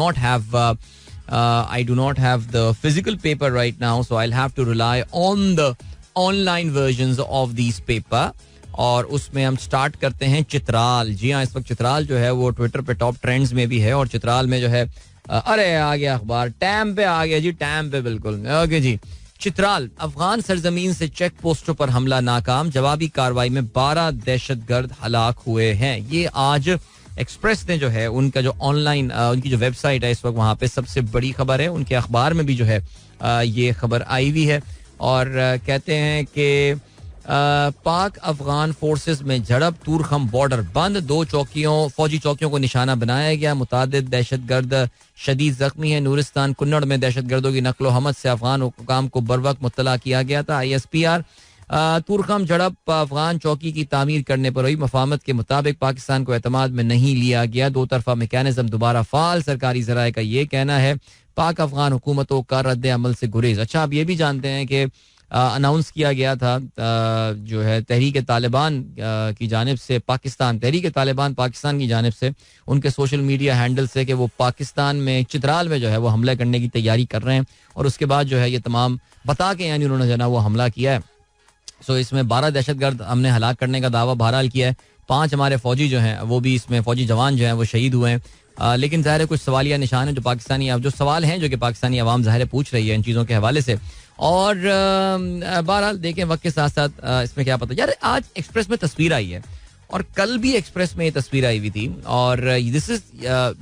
not have the physical paper right now, so I will have to rely on the online versions of this paper. और उसमें हम स्टार्ट करते हैं चित्राल. जी हाँ, इस वक्त चित्राल जो है वो ट्विटर पे टॉप ट्रेंड्स में भी है. और चित्राल में जो है अरे आ गया अखबार, टैम पे आ गया जी, टैम पे बिल्कुल. ओके जी, चित्राल, अफगान सरजमीन से चेक पोस्टों पर हमला नाकाम, जवाबी कार्रवाई में 12 दहशतगर्द हलाक हुए हैं. ये आज एक्सप्रेस ने जो है उनका जो ऑनलाइन उनकी जो वेबसाइट है इस वक्त वहां पे सबसे बड़ी खबर है. उनके अखबार में भी जो है ये खबर आई हुई है और कहते हैं कि पाक अफगान फोर्सेस में झड़प, तूरखम बॉर्डर बंद, 2 फौजी चौकियों को निशाना बनाया गया, मुतादिद दहशतगर्द शदीद जख्मी है. नूरिस्तान कुन्नड़ में दहशतगर्दों की नकलो हमद से अफगान हुकाम को बरवक्त मुत्तला किया गया था. ISPR, तूरखम झड़प अफगान चौकी की तामीर करने पर हुई, मफाहमत के मुताबिक पाकिस्तान को एतमाद में नहीं लिया गया, 2 तरफा मैकेनिज्म दोबारा फाल, सरकारी जराये का ये कहना है. पाक अफगान हुकूमतों का रद्द अमल से गुरेज. अच्छा, आप ये भी जानते हैं कि अनाउंस किया गया था जो है तहरीक तालिबान की जानिब से, तहरीक तालिबान पाकिस्तान की जानिब से उनके सोशल मीडिया हैंडल से कि वो पाकिस्तान में चित्राल में जो है वो हमला करने की तैयारी कर रहे हैं. और उसके बाद जो है ये तमाम बता के यानी उन्होंने जो है वो हमला किया है. सो इसमें 12 दहशतगर्द हमने हलाक करने का दावा बहरहाल किया है. 5 हमारे फौजी जो हैं वो भी इसमें फौजी जवान जो हैं वो शहीद हुए हैं. लेकिन ज़ाहिर है कुछ सवालिया निशान है जो पाकिस्तानी जो सवाल हैं जो कि पाकिस्तानी अवाम ज़ाहिर पूछ रही है इन चीज़ों के हवाले से. और बहरहाल देखें वक्त के साथ साथ इसमें क्या पता. यार आज एक्सप्रेस में तस्वीर आई है और कल भी एक्सप्रेस में ये तस्वीर आई हुई थी. और दिस इज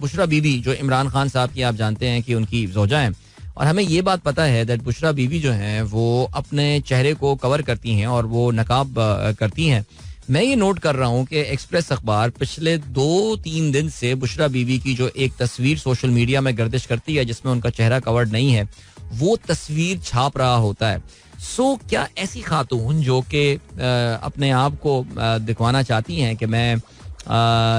बुशरा बीबी जो इमरान खान साहब की आप जानते हैं कि उनकी ज़ौजा हैं. और हमें ये बात पता है दैट बुशरा बीबी जो हैं वो अपने चेहरे को कवर करती हैं और वो नकाब करती हैं. मैं ये नोट कर रहा हूँ कि एक्सप्रेस अखबार पिछले 2-3 दिन से बुशरा बीबी की जो एक तस्वीर सोशल मीडिया में गर्दिश करती है जिसमें उनका चेहरा कवर्ड नहीं है, वो तस्वीर छाप रहा होता है. सो क्या ऐसी खातून जो कि अपने आप को दिखवाना चाहती हैं कि मैं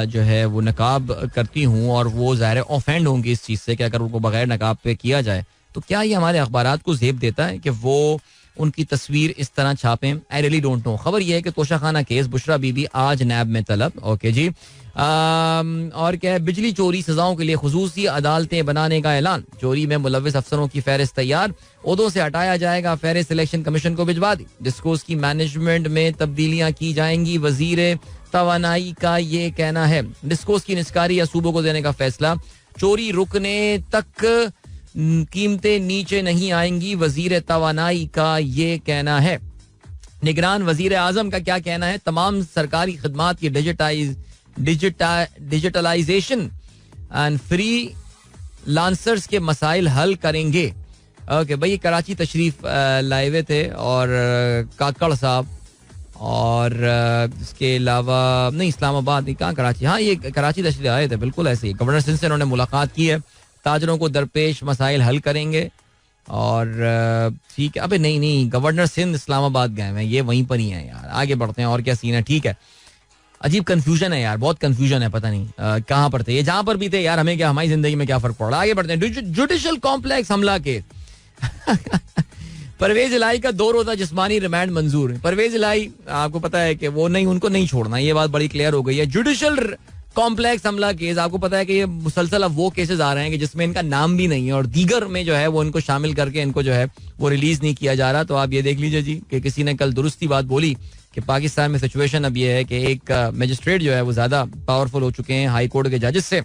जो है वो नकाब करती हूँ और वो ज़ाहिर ऑफेंड होंगी इस चीज़ से कि अगर उनको बगैर नकाब पे किया जाए, तो क्या ये हमारे अखबारात को ज़ेब देता है कि वो उनकी तस्वीर इस तरह छापें? I really don't know. खबर यह है कि तोशाखाना केस, बुशरा बीबी आज नैब में तलब. ओके जी. और क्या है, बिजली चोरी सजाओं के लिए खुसूसी अदालतें बनाने का ऐलान, चोरी में मुलव्विस अफसरों की फहरिस्त तैयार, ओहदों से हटाया जाएगा, फहरिस्त सिलेक्शन कमीशन को भिजवा दी, डिस्कोस की मैनेजमेंट में तब्दीलियां की जाएंगी, वजीर तवानाई का ये कहना है. डिस्कोस की निस्कारी या सूबों को देने का फैसला, चोरी रुकने तक कीमतें नीचे नहीं आएंगी, वजीर तवानाई का ये कहना है. निगरान वजीर आजम का क्या कहना है, तमाम सरकारी खिदमात की डिजिटलाइजेशन एंड फ्री लांसर्स के मसाइल हल करेंगे. ओके भाई, कराची तशरीफ लाए हुए थे और काकड़ साहब, और इसके अलावा नहीं इस्लामाबाद नहीं, कहाँ कराची, हाँ ये कराची तशरीफ आए थे, बिल्कुल ऐसे ही. गवर्नर सिंह से उन्होंने मुलाकात की है, ताजरों को दरपेश मसाइल हल करेंगे. और ठीक है, अबे नहीं गवर्नर सिंध इस्लामाबाद गए हैं, ये वहीं पर ही हैं यार. आगे बढ़ते हैं, और क्या सीन है. ठीक है, अजीब कंफ्यूजन है यार, बहुत कंफ्यूजन है, पता नहीं कहाँ पर थे ये, जहां पर भी थे यार हमें क्या, हमारी जिंदगी में क्या फर्क पड़ रहा है. आगे बढ़ते हैं. जुडिशल कॉम्प्लेक्स हमला के परवेज इलाही का 2 रोजा जिस्मानी रिमांड मंजूर. परवेज इलाही आपको पता है कि वो नहीं, उनको नहीं छोड़ना, ये बात बड़ी क्लियर हो गई है. जुडिशल कॉम्प्लेक्स हमला केस, आपको पता है कि ये मुसलसल अब वो केसेस आ रहे हैं कि जिसमें इनका नाम भी नहीं है और दीगर में जो है वो इनको शामिल करके इनको जो है वो रिलीज नहीं किया जा रहा. तो आप ये देख लीजिए जी कि किसी ने कल दुरुस्ती बात बोली कि पाकिस्तान में सिचुएशन अब ये है कि एक मजिस्ट्रेट जो है वो ज्यादा पावरफुल हो चुके हैं हाई कोर्ट के जजेस से.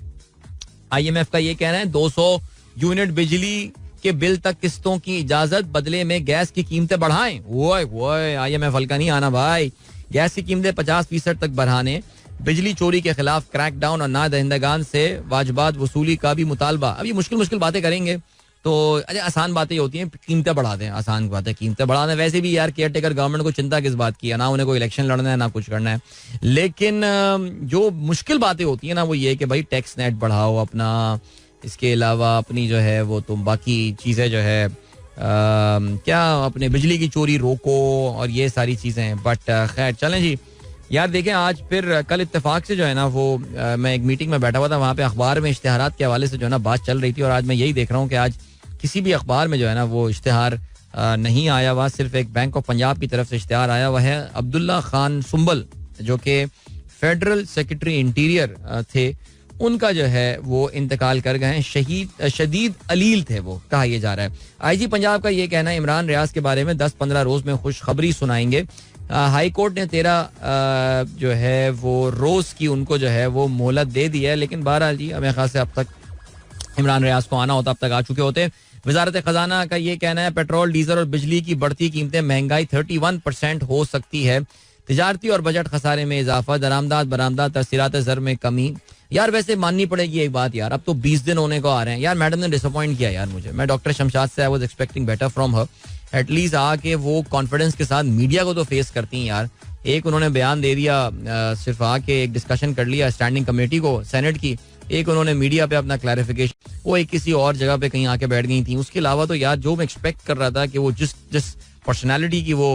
IMF का ये कहना है 200 यूनिट बिजली के बिल तक किस्तों की इजाजत, बदले में गैस की कीमतें बढ़ाएं. वो IMF हल्का नहीं आना भाई. गैस की कीमतें 50% तक बढ़ाने, बिजली चोरी के खिलाफ क्रैकडाउन और ना दहिंदगान से वाजबात वसूली का भी मुतालबा. अब ये मुश्किल बातें करेंगे तो अच्छा, आसान बातें होती हैं, कीमतें बढ़ा दें, आसान बात है कीमतें बढ़ा दें. वैसे भी यार केयर टेकर गवर्नमेंट को चिंता किस बात की है, ना उन्हें कोई इलेक्शन लड़ना है ना कुछ करना है. लेकिन जो मुश्किल बातें होती है ना वो ये कि भाई टैक्स नेट बढ़ाओ अपना, इसके अलावा अपनी जो है वो तुम बाकी चीज़ें जो है क्या अपने बिजली की चोरी रोको और ये सारी चीज़ें. बट खैर चलें जी, यार देखें, आज फिर कल इत्तेफाक से जो है ना वो मैं एक मीटिंग में बैठा हुआ था, वहाँ पे अखबार में इश्तिहारात के हवाले से जो है ना बात चल रही थी, और आज मैं यही देख रहा हूँ कि आज किसी भी अखबार में जो है ना वो इश्तिहार नहीं आया हुआ. सिर्फ एक बैंक ऑफ पंजाब की तरफ से इश्तिहार आया हुआ है. अब्दुल्ला खान सुंबल जो कि फेडरल सेक्रेटरी इंटीरियर थे, उनका जो है वो इंतकाल कर गए हैं. शदीद अलील थे वो, कहा यह जा रहा है. आईजी पंजाब का ये कहना है इमरान रियाज के बारे में 10-15 रोज में खुशखबरी सुनाएंगे. हाई कोर्ट ने 13 जो है वो रोज की उनको जो है वो मोहलत दे दी है, लेकिन बहरहाल जी हमें खास से अब तक इमरान रियाज को आना होता अब तक आ चुके होते. वजारत खजाना का ये कहना है पेट्रोल डीजल और बिजली की बढ़ती कीमतें, महंगाई 31% हो सकती है. तिजारती और बजट खसारे में इजाफा, बरामदात तरसीरात ज़र में कमी. यार वैसे माननी पड़ेगी एक बात यार, अब तो 20 दिन होने को आ रहे हैं यार. मैडम ने डिसअपॉइंट किया यार मुझे. मैं डॉक्टर शमशाद से I was expecting better from her. At least आके वो कॉन्फिडेंस के साथ मीडिया को तो फेस करती हैं यार. एक उन्होंने बयान दे दिया, सिर्फ आके एक डिस्कशन कर लिया स्टैंडिंग कमेटी को सेनेट की. एक उन्होंने मीडिया पे अपना क्लैरिफिकेशन, वो एक किसी और जगह पे कहीं आके बैठ गई थी. उसके अलावा तो यार जो मैं एक्सपेक्ट कर रहा था कि वो जिस पर्सनालिटी की वो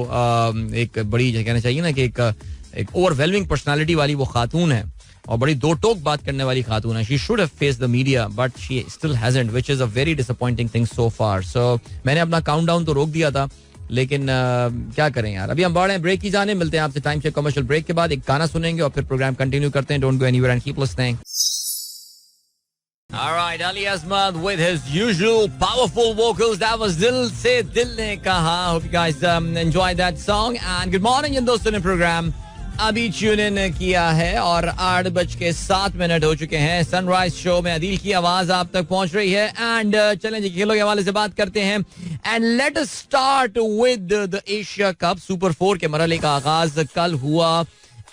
एक बड़ी कहना चाहिए ना कि एक ओवरवेलमिंग पर्सनालिटी वाली वो खातून है और बड़ी दो टोक बात करने वाली खातून है. She should have faced the media but she still hasn't, which is a very disappointing thing so far. So मैंने अपना काउंटडाउन तो रोक दिया था, लेकिन क्या करें यार. अभी हम बढ़ रहे हैं ब्रेक की जाने. मिलते हैं आपसे टाइम से कमर्शियल ब्रेक के बाद. एक गाना सुनेंगे और फिर प्रोग्राम कंटिन्यू करते हैं. Don't go anywhere and keep listening. All right, Ali Asmad with his usual powerful vocals. That was Dil Se Dil Ne Kaha. Hope you guys enjoyed that song. And good morning इन दोस्तों ने programme अभी tune in किया है और 8:07 हो चुके हैं. Sunrise show में अदील की आवाज आप तक पहुंच रही है. एंड चलें जी खेलों के हवाले से बात करते हैं. And let us start with the Asia cup. Super 4 के मरहले का आगाज कल हुआ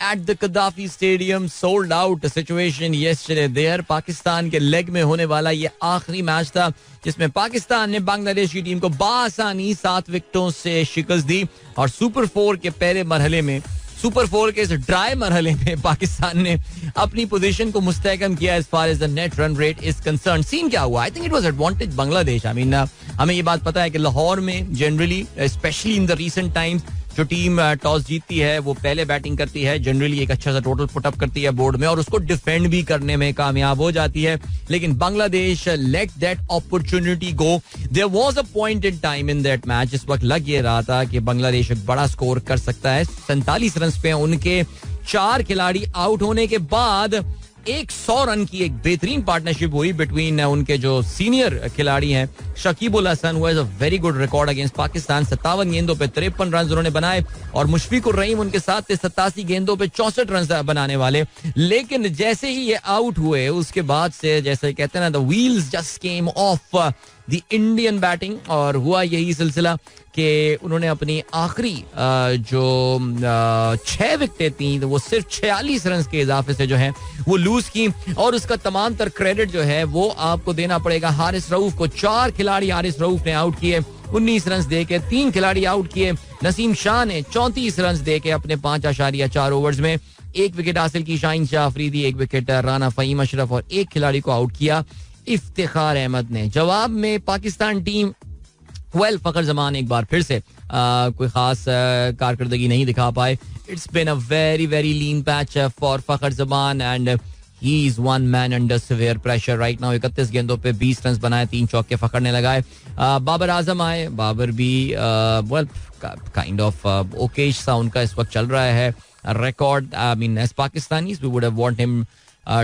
at the Gaddafi Stadium. Sold out situation yesterday there. Pakistan के लेग में होने वाला ये आखिरी मैच था जिसमें पाकिस्तान ने बांग्लादेश की टीम को बासानी 7 विकेटों से शिकस्त दी. और सुपर 4 के पहले मरहले में, सुपर 4 के इस ड्राई मरहले में पाकिस्तान ने अपनी पोजीशन को मुस्तहकम किया as far as the net run rate is concern. Scene क्या हुआ? I think it was advantage Bangladesh. I mean हमें ये बात पता है कि लाहौर में generally, especially in the recent times, जो टीम टॉस जीतती है वो पहले बैटिंग करती है, जनरली एक अच्छा सा टोटल पुटअप करती है बोर्ड में और उसको डिफेंड भी करने में कामयाब हो जाती है. लेकिन Bangladesh let that opportunity go. There was a point in time in that match जिस वक्त लग ये रहा था कि बांग्लादेश एक बड़ा स्कोर कर सकता है. 47 रन पे उनके 4 खिलाड़ी आउट होने के बाद 100 रन की एक बेहतरीन पार्टनरशिप हुई बिटवीन उनके जो सीनियर खिलाड़ी हैं Shakibul Hasan, who has a very good record against Pakistan. 57 गेंदों पे 53 रन उन्होंने बनाए और मुशफिकुर रहीम उनके साथ थे 87 गेंदों पे 64 रन बनाने वाले. लेकिन जैसे ही ये आउट हुए उसके बाद से, जैसे कहते हैं ना, the wheels just came of the Indian batting. और हुआ यही सिलसिला कि उन्होंने अपनी आखिरी जो 6 विकेटें थी वो सिर्फ 46 रन के इजाफे से जो है वो लूज की. और उसका तमाम तर क्रेडिट जो है वो आपको देना पड़ेगा हारिस रऊफ को. 4 खिलाड़ी हारिस रऊफ ने आउट किए 19 रन दे के. 3 खिलाड़ी आउट किए नसीम शाह ने 34 रन दे के अपने 5.4 ओवर्स में. 1 विकेट हासिल की शाहीन शाह अफरीदी, 1 विकेट राना फहीम अशरफ और 1 खिलाड़ी को आउट किया इफ्तिखार अहमद ने. जवाब में पाकिस्तान टीम फखर जमान एक बार फिर से कोई खास कारकर्दगी नहीं दिखा पाए. It's been a very very lean patch for Fakhar Zaman and he is one man under severe pressure right now. 31 गेंदों पे 20 रन बनाए, 3 चौके फखर ने लगाए. बाबर आजम आए. बाबर भी वेल काइंड ऑफ ओकेश सा उनका इस वक्त चल रहा है record. I mean as Pakistanis we would have want him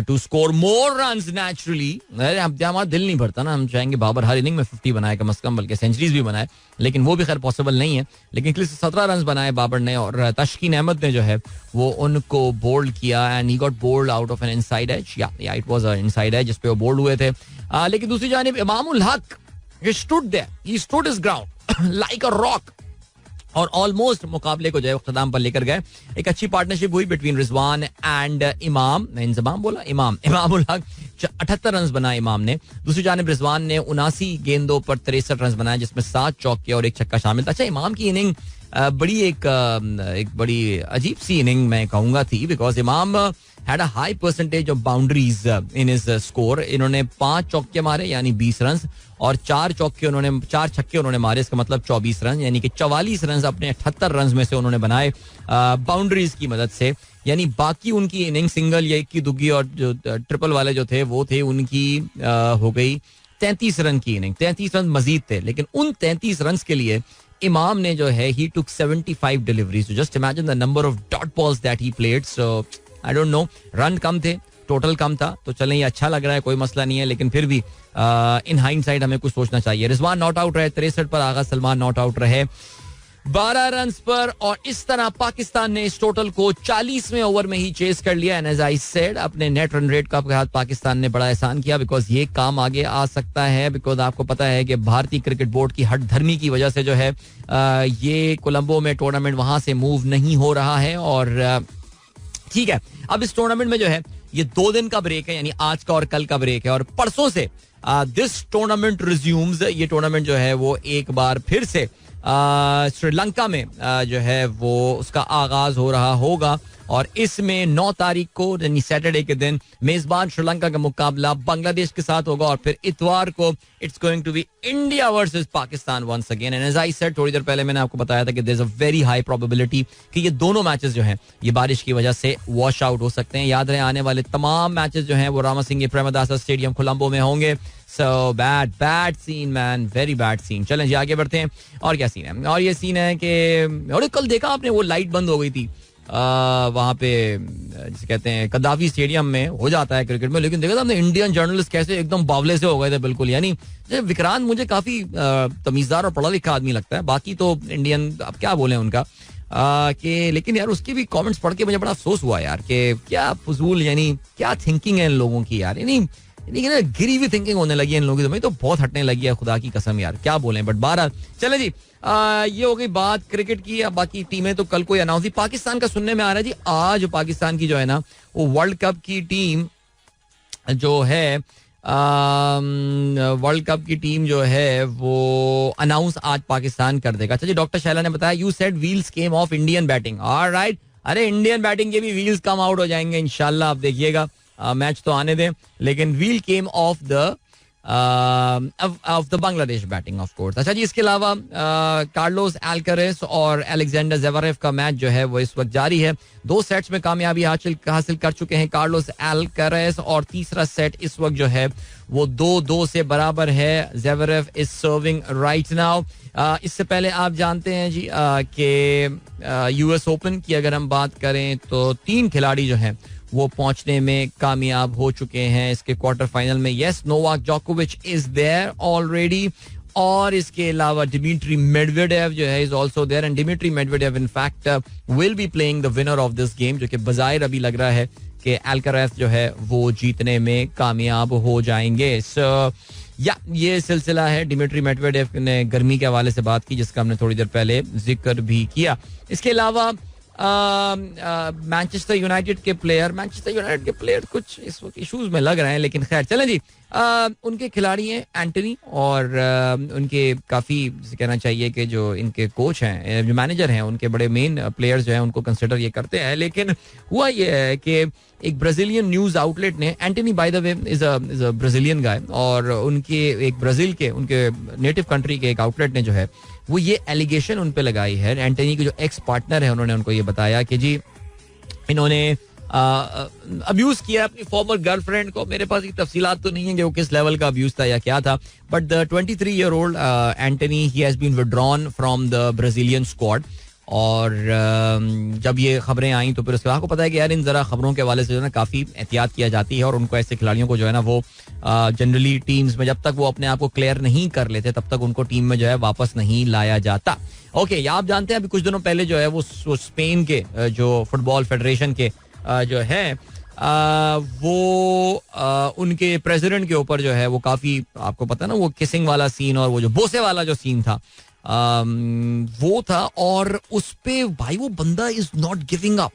to score more runs naturally. हमारा दिल नहीं भरता ना, हम चाहेंगे बाबर हर इनिंग में 50 बनाए कम से कम, बल्कि सेंचुरीज भी बनाए, लेकिन वो भी खैर पॉसिबल नहीं है. लेकिन 17 रन बनाए बाबर ने और तशकीन अहमद ने जो है वो उनको बोल्ड किया and he got bowled out of an inside edge. Yeah it was a inside edge जिस पे वो बोल्ड हुए थे. लेकिन दूसरी जानिब Imamul Haq he stood there, he stood his ground like a rock और ऑलमोस्ट मुकाबले को जो है इख्तिताम पर लेकर गए. एक अच्छी पार्टनरशिप हुई बिटवीन रिजवान एंड इमाम. मैं इंजमाम बोला, इमामुल हक 78 रन बनाए इमाम ने. दूसरी जानिब रिजवान ने 79 गेंदों पर 63 रन बनाए जिसमें 7 चौके और 1 छक्का शामिल था. अच्छा, इमाम की इनिंग बड़ी एक बड़ी अजीब सी इनिंग मैं कहूंगा थी, बिकॉज इमाम had a high percentage of boundaries in his score. इन्होंने 5 चौके मारे यानी 20 रन और 4 छक्के उन्होंने मारे, इसका मतलब 24 रन, यानी कि 44 रन अपने 78 रन में से उन्होंने बनाए बाउंड्रीज की मदद से. यानी बाकी उनकी इनिंग सिंगल या इक्की दुग्गी और जो ट्रिपल वाले जो थे वो थे उनकी हो गई 33 रन की इनिंग. 33 रन मजीद थे, लेकिन उन 33 रन के लिए इमाम ने जो है he took 75 deliveries. Just imagine the number of dot balls that he played. So I don't know, run कम थे, टोटल कम था, तो चलें ये अच्छा लग रहा है, कोई मसला नहीं है, लेकिन फिर भी इन हाइंडसाइट हमें कुछ सोचना चाहिए. रिजवान नॉट आउट रहे 63 पर, आगा सलमान नॉट आउट रहे 12 रन पर, और इस तरह पाकिस्तान ने इस टोटल को 40वें ओवर में ही चेस कर लिया. एंड एज आई सेड, अपने नेट रन रेट का साथ पाकिस्तान ने बड़ा एहसान किया, बिकॉज ये काम आगे आ सकता है. बिकॉज आपको पता है कि भारतीय क्रिकेट बोर्ड की हट धर्मी की वजह से जो है ये कोलंबो में टूर्नामेंट वहां से मूव नहीं हो रहा है. और ठीक है, अब इस टूर्नामेंट में जो है ये 2 दिन का ब्रेक है, यानी आज का और कल का ब्रेक है, और परसों से दिस टूर्नामेंट रिज्यूम्स. ये टूर्नामेंट जो है वो एक बार फिर से श्रीलंका में जो है वो उसका आगाज हो रहा होगा. और इसमें 9 तारीख को यानी सैटरडे के दिन मेजबान श्रीलंका का मुकाबला बांग्लादेश के साथ होगा, और फिर इतवार को it's going to be India versus Pakistan once again. And as I said, थोड़ी देर पहले मैंने आपको बताया था कि there is a very high probability कि ये दोनों मैचेस जो हैं ये बारिश की वजह से वॉश आउट हो सकते हैं. याद रहे, आने वाले तमाम मैचेस जो हैं वो रामासिंह प्रेमदासा स्टेडियम कोलंबो में होंगे. So bad scene man, very bad scene. चलें जी आगे बढ़ते हैं. और क्या सीन है? और ये सीन है कि और कल देखा आपने, वो लाइट बंद हो गई थी वहां पे, जिसे कहते हैं कद्दाफी स्टेडियम में. हो जाता है क्रिकेट में, लेकिन देखा था हमने इंडियन जर्नलिस्ट कैसे एकदम बावले से हो गए थे बिल्कुल. यानी विक्रांत मुझे काफी तमीजदार और पढ़ा लिखा आदमी लगता है, बाकी तो इंडियन अब क्या बोले उनका कि, लेकिन यार उसके भी कमेंट्स पढ़ के मुझे बड़ा अफसोस हुआ यार कि क्या फजूल, यानी क्या थिंकिंग है इन लोगों की यार. यानी गिरी हुई थिंकिंग होने लगी है इन लोगों की, तो बहुत हटने लगी है, खुदा की कसम यार, क्या बोले. बट 12 चले जी, ये हो गई बात क्रिकेट की. अब बाकी टीमें तो कल कोई अनाउंस. पाकिस्तान का सुनने में आ रहा है जी, आज पाकिस्तान की जो है ना वो वर्ल्ड कप की टीम जो है वर्ल्ड कप की टीम जो है वो अनाउंस आज पाकिस्तान कर देगा. अच्छा जी, डॉक्टर शैला ने बताया, you said wheels came of Indian batting. Alright, अरे इंडियन बैटिंग के भी व्हील्स कम आउट हो जाएंगे इंशाल्लाह, आप देखिएगा. मैच तो आने दें, लेकिन wheel came of the Bangladesh batting of course. अच्छा जी, इसके अलावा कार्लोस अल्कारेस और अलेक्जेंडर ज़ेवरेव का मैच जो है वो इस वक्त जारी है. 2 सेट्स में कामयाबी हासिल कर चुके हैं कार्लोस अल्कारेस, और तीसरा सेट इस वक्त जो है वो 2-2 से बराबर है. Zverev is serving right now. इससे पहले आप जानते हैं जी कि यूएस ओपन की अगर हम बात करें तो 3 खिलाड़ी जो हैं वो पहुंचने में कामयाब हो चुके हैं इसके क्वार्टर फाइनल में. यस, नोवाक जोकोविच इज देयर ऑलरेडी, और इसके अलावा डिमिट्री मेडवेडेव जो है is also there. And Dmitry Medvedev in fact will be playing the winner of this game, जो कि बजाय अभी लग रहा है कि अल्कारेस जो है वो जीतने में कामयाब हो जाएंगे. सो या ये सिलसिला है. डिमिट्री मेडवेडेव ने गर्मी के हवाले से बात की, जिसका हमने थोड़ी देर पहले जिक्र भी किया. इसके अलावा मैनचेस्टर यूनाइटेड के प्लेयर कुछ इस वक्त इश्यूज में लग रहे हैं, लेकिन खैर चलें जी. उनके खिलाड़ी हैं एंटनी, और उनके काफ़ी जिसे कहना चाहिए कि जो इनके कोच हैं, जो मैनेजर हैं, उनके बड़े मेन प्लेयर्स जो हैं उनको कंसिडर ये करते हैं. लेकिन हुआ ये है कि एक ब्राजीलियन न्यूज़ आउटलेट ने, Antony by the way is a Brazilian guy, और उनके एक ब्राज़ील के उनके नेटिव कंट्री के एक आउटलेट ने जो है वो ये एलिगेशन उन पे लगाई है. एंटनी के जो एक्स पार्टनर है उन्होंने उनको ये बताया कि जी इन्होंने अब्यूज किया अपनी फॉर्मर गर्लफ्रेंड को. मेरे पास ये तफसीलात तो नहीं है कि वो किस लेवल का अब्यूज था या क्या था, but the 23-year-old Antony he has been withdrawn from the Brazilian squad. और जब ये खबरें आई तो फिर उसके आपको पता है कि यार इन जरा खबरों के हवाले से जो है ना काफ़ी एहतियात किया जाती है, और उनको ऐसे खिलाड़ियों को जो है ना वो जनरली टीम्स में जब तक वो अपने आप को क्लियर नहीं कर लेते तब तक उनको टीम में जो है वापस नहीं लाया जाता. ओके, आप जानते हैं अभी कुछ दिनों पहले जो है वो स्पेन के जो फुटबॉल फेडरेशन के जो है वो उनके प्रेसिडेंट के ऊपर जो है वो काफ़ी, आपको पता ना वो किसिंग वाला सीन और वो जो बोसे वाला जो सीन था वो था, और उस पे भाई वो बंदा इज नॉट गिविंग अप.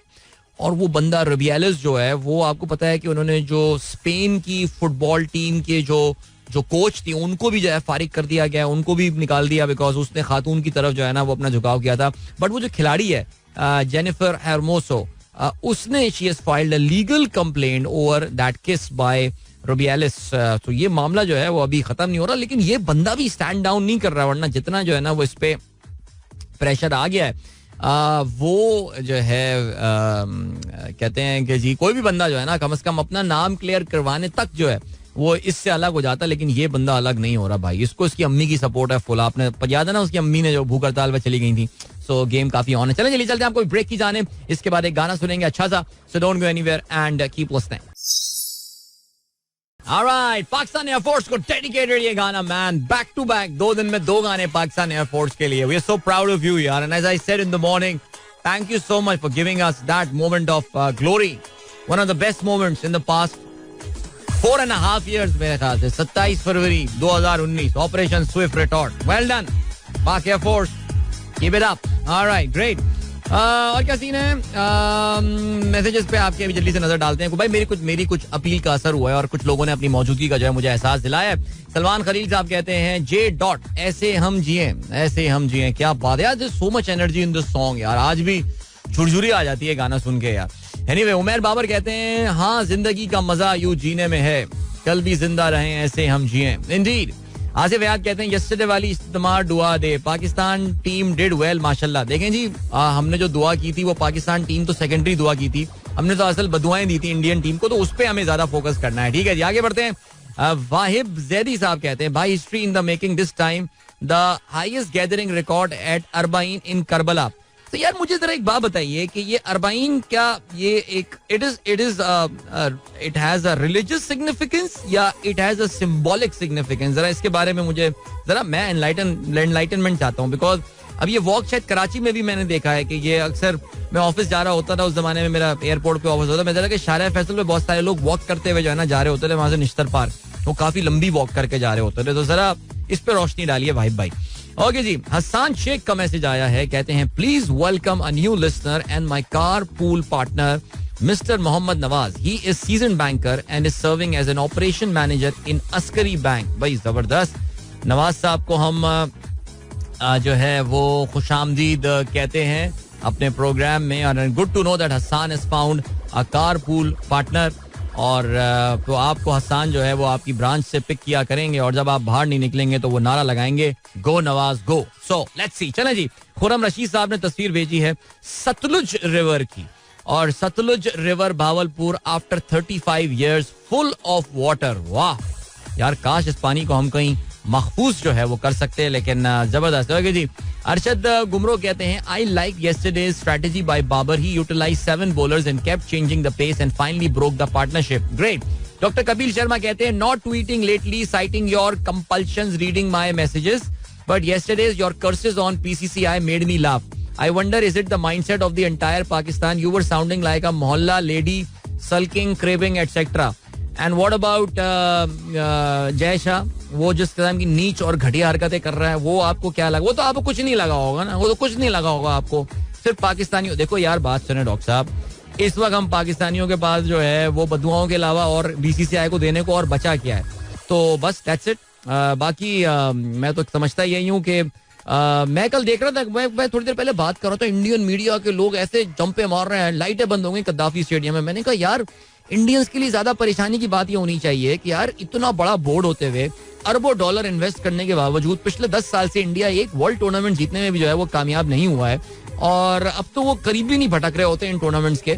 और वो बंदा रुबियालेस जो है वो आपको पता है कि उन्होंने जो स्पेन की फुटबॉल टीम के जो कोच थी उनको भी जो है फारिग कर दिया गया, उनको भी निकाल दिया बिकॉज उसने खातून की तरफ जो है ना वो अपना झुकाव किया था. बट वो जो खिलाड़ी है जेनिफर हेर्मोसो, उसने she has filed a legal complaint over that किस बाय रुबियालेस. तो ये मामला जो है वो अभी खत्म नहीं हो रहा, लेकिन ये बंदा भी स्टैंड डाउन नहीं कर रहा, वरना जितना जो है ना वो इस पे प्रेशर आ गया है वो जो है कहते हैं कि जी कोई भी बंदा जो है ना कम से कम अपना नाम क्लियर करवाने तक जो है वो इससे अलग हो जाता, लेकिन ये बंदा अलग नहीं हो रहा भाई. इसको इसकी अम्मी की सपोर्ट है फुल. आपने याद है ना उसकी अम्मी ने जो भूख हड़ताल पे चली गई थी. सो गेम काफी ऑन है. चलें चलिए चलते हैं, आपको ब्रेक की जाने. इसके बाद एक गाना सुनेंगे अच्छा सा. So don't go anywhere and keep listening. Alright, Pakistan air force को डेडिकेटेड ये गाना मैन. बैक टू बैक 2 दिन में 2 गाने पाकिस्तान एयरफोर्स के लिए. We are so proud of you यार. And as I said in the morning, thank you so much for giving us that moment of glory. One of the best moments in the past 4.5 years मेरे ख्याल से. 27 फरवरी 2019 operation Swift Retort. Well done Pak air force, keep it up. Alright, great. और क्या scene है messages पे आपके अभी जल्दी से नजर डालते हैं. भाई मेरी कुछ अपील का असर हुआ है और कुछ लोगों ने अपनी मौजूदगी का जो है मुझे एहसास दिलाया है. सलमान खलील साहब कहते हैं J. ऐसे हम जिए. क्या बात है यार, so much energy in this song यार. आज भी झुरझुरी आ जाती है गाना सुन के यार. एनीवे, उमर बाबर कहते हैं हाँ जिंदगी का मजा यूं जीने में है, कल भी जिंदा रहें ऐसे हम जिए. इंडीड. आसिफ याद कहते हैं यस्टरडे वाली इस्तेमाल दुआ दे, पाकिस्तान टीम डिड वेल माशाल्लाह. देखें जी हमने जो दुआ की थी वो पाकिस्तान टीम तो सेकेंडरी दुआ की थी, हमने तो असल बदुआएं दी थी इंडियन टीम को, तो उस पर हमें ज्यादा फोकस करना है. ठीक है जी, आगे बढ़ते हैं. वाहिब जैदी साहब कहते हैं भाई history in the making this time, the highest gathering record at Arbaeen in Karbala. तो यार मुझे जरा एक बात बताइए कि ये अरबाइन क्या ये एक it has a religious significance या it has a symbolic significance? जरा इसके बारे में मुझे जरा मैं एनलाइटनमेंट चाहता हूँ. बिकॉज अब ये वॉक शायद कराची में भी मैंने देखा है कि ये अक्सर मैं ऑफिस जा रहा होता था, उस जमाने में मेरा एयरपोर्ट पे ऑफिस होता, मैं जरा कि शारा फैसल पे बहुत सारे लोग वॉक करते हुए जो है ना जा रहे होते थे वहां से निश्तर पार्क. वो काफी लंबी वॉक करके जा रहे होते थे. तो जरा इस पे रोशनी डालिए भाई. ओके जी, हसन शेख का मैसेज आया है. कहते हैं please welcome a new listener and my car pool partner mister Mohammad Nawaz. He is season banker and is serving as an operation manager in Askari bank. भाई जबरदस्त. नवाज साहब को हम जो है वो खुशामदीद कहते हैं अपने प्रोग्राम में. और good to know that Hasan is found a car pool partner. और तो आपको हसन जो है वो आपकी ब्रांच से पिक किया करेंगे और जब आप बाहर नहीं निकलेंगे तो वो नारा लगाएंगे गो नवाज गो. So let's see. चलें जी, खुरम रशीद साहब ने तस्वीर भेजी है सतलुज रिवर की, और Sutlej river Bahawalpur after 35 years full of water. वाह यार, काश इस पानी को हम कहीं महफूज जो है वो कर सकते हैं, लेकिन जबरदस्त. ओके जी, अरशद गुमरो कहते हैं I like yesterday's strategy by Babar. He utilized 7 bowlers and kept changing the pace and finally broke the partnership. Great. Doctor Kapil Sharma कहते हैं not tweeting lately citing your compulsions reading my messages but yesterday's your curses on PCCI made me laugh. I wonder is it the mindset of the entire Pakistan? You were sounding like a mohalla lady sulking craving etc. And what about Jay Shah, वो जिस किस्म की नीच और घटिया हरकतें कर रहा है वो आपको क्या लगा? वो तो आपको कुछ नहीं लगा होगा ना, वो तो कुछ नहीं लगा होगा आपको. सिर्फ पाकिस्तानियों. देखो यार बात सुने डॉक्टर साहब, इस वक्त हम पाकिस्तानियों के पास जो है वो बदुआओं के अलावा और बीसीसीआई को देने को और बचा क्या है. तो बस दैट्स इट. बाकी मैं तो समझता यही हूँ कि मैं कल देख रहा था, मैं थोड़ी देर पहले बात कर रहा था, इंडियन मीडिया के लोग ऐसे जंपे मार रहे हैं, लाइटें बंद हो गई कद्दाफी स्टेडियम में. मैंने कहा यार इंडियंस के लिए ज्यादा परेशानी की बात ये होनी चाहिए कि यार इतना बड़ा बोर्ड होते हुए अरबों डॉलर इन्वेस्ट करने के बावजूद पिछले 10 साल से इंडिया एक वर्ल्ड टूर्नामेंट जीतने में भी जो है वो कामयाब नहीं हुआ है, और अब तो वो करीब भी नहीं भटक रहे होते इन टूर्नामेंट्स के.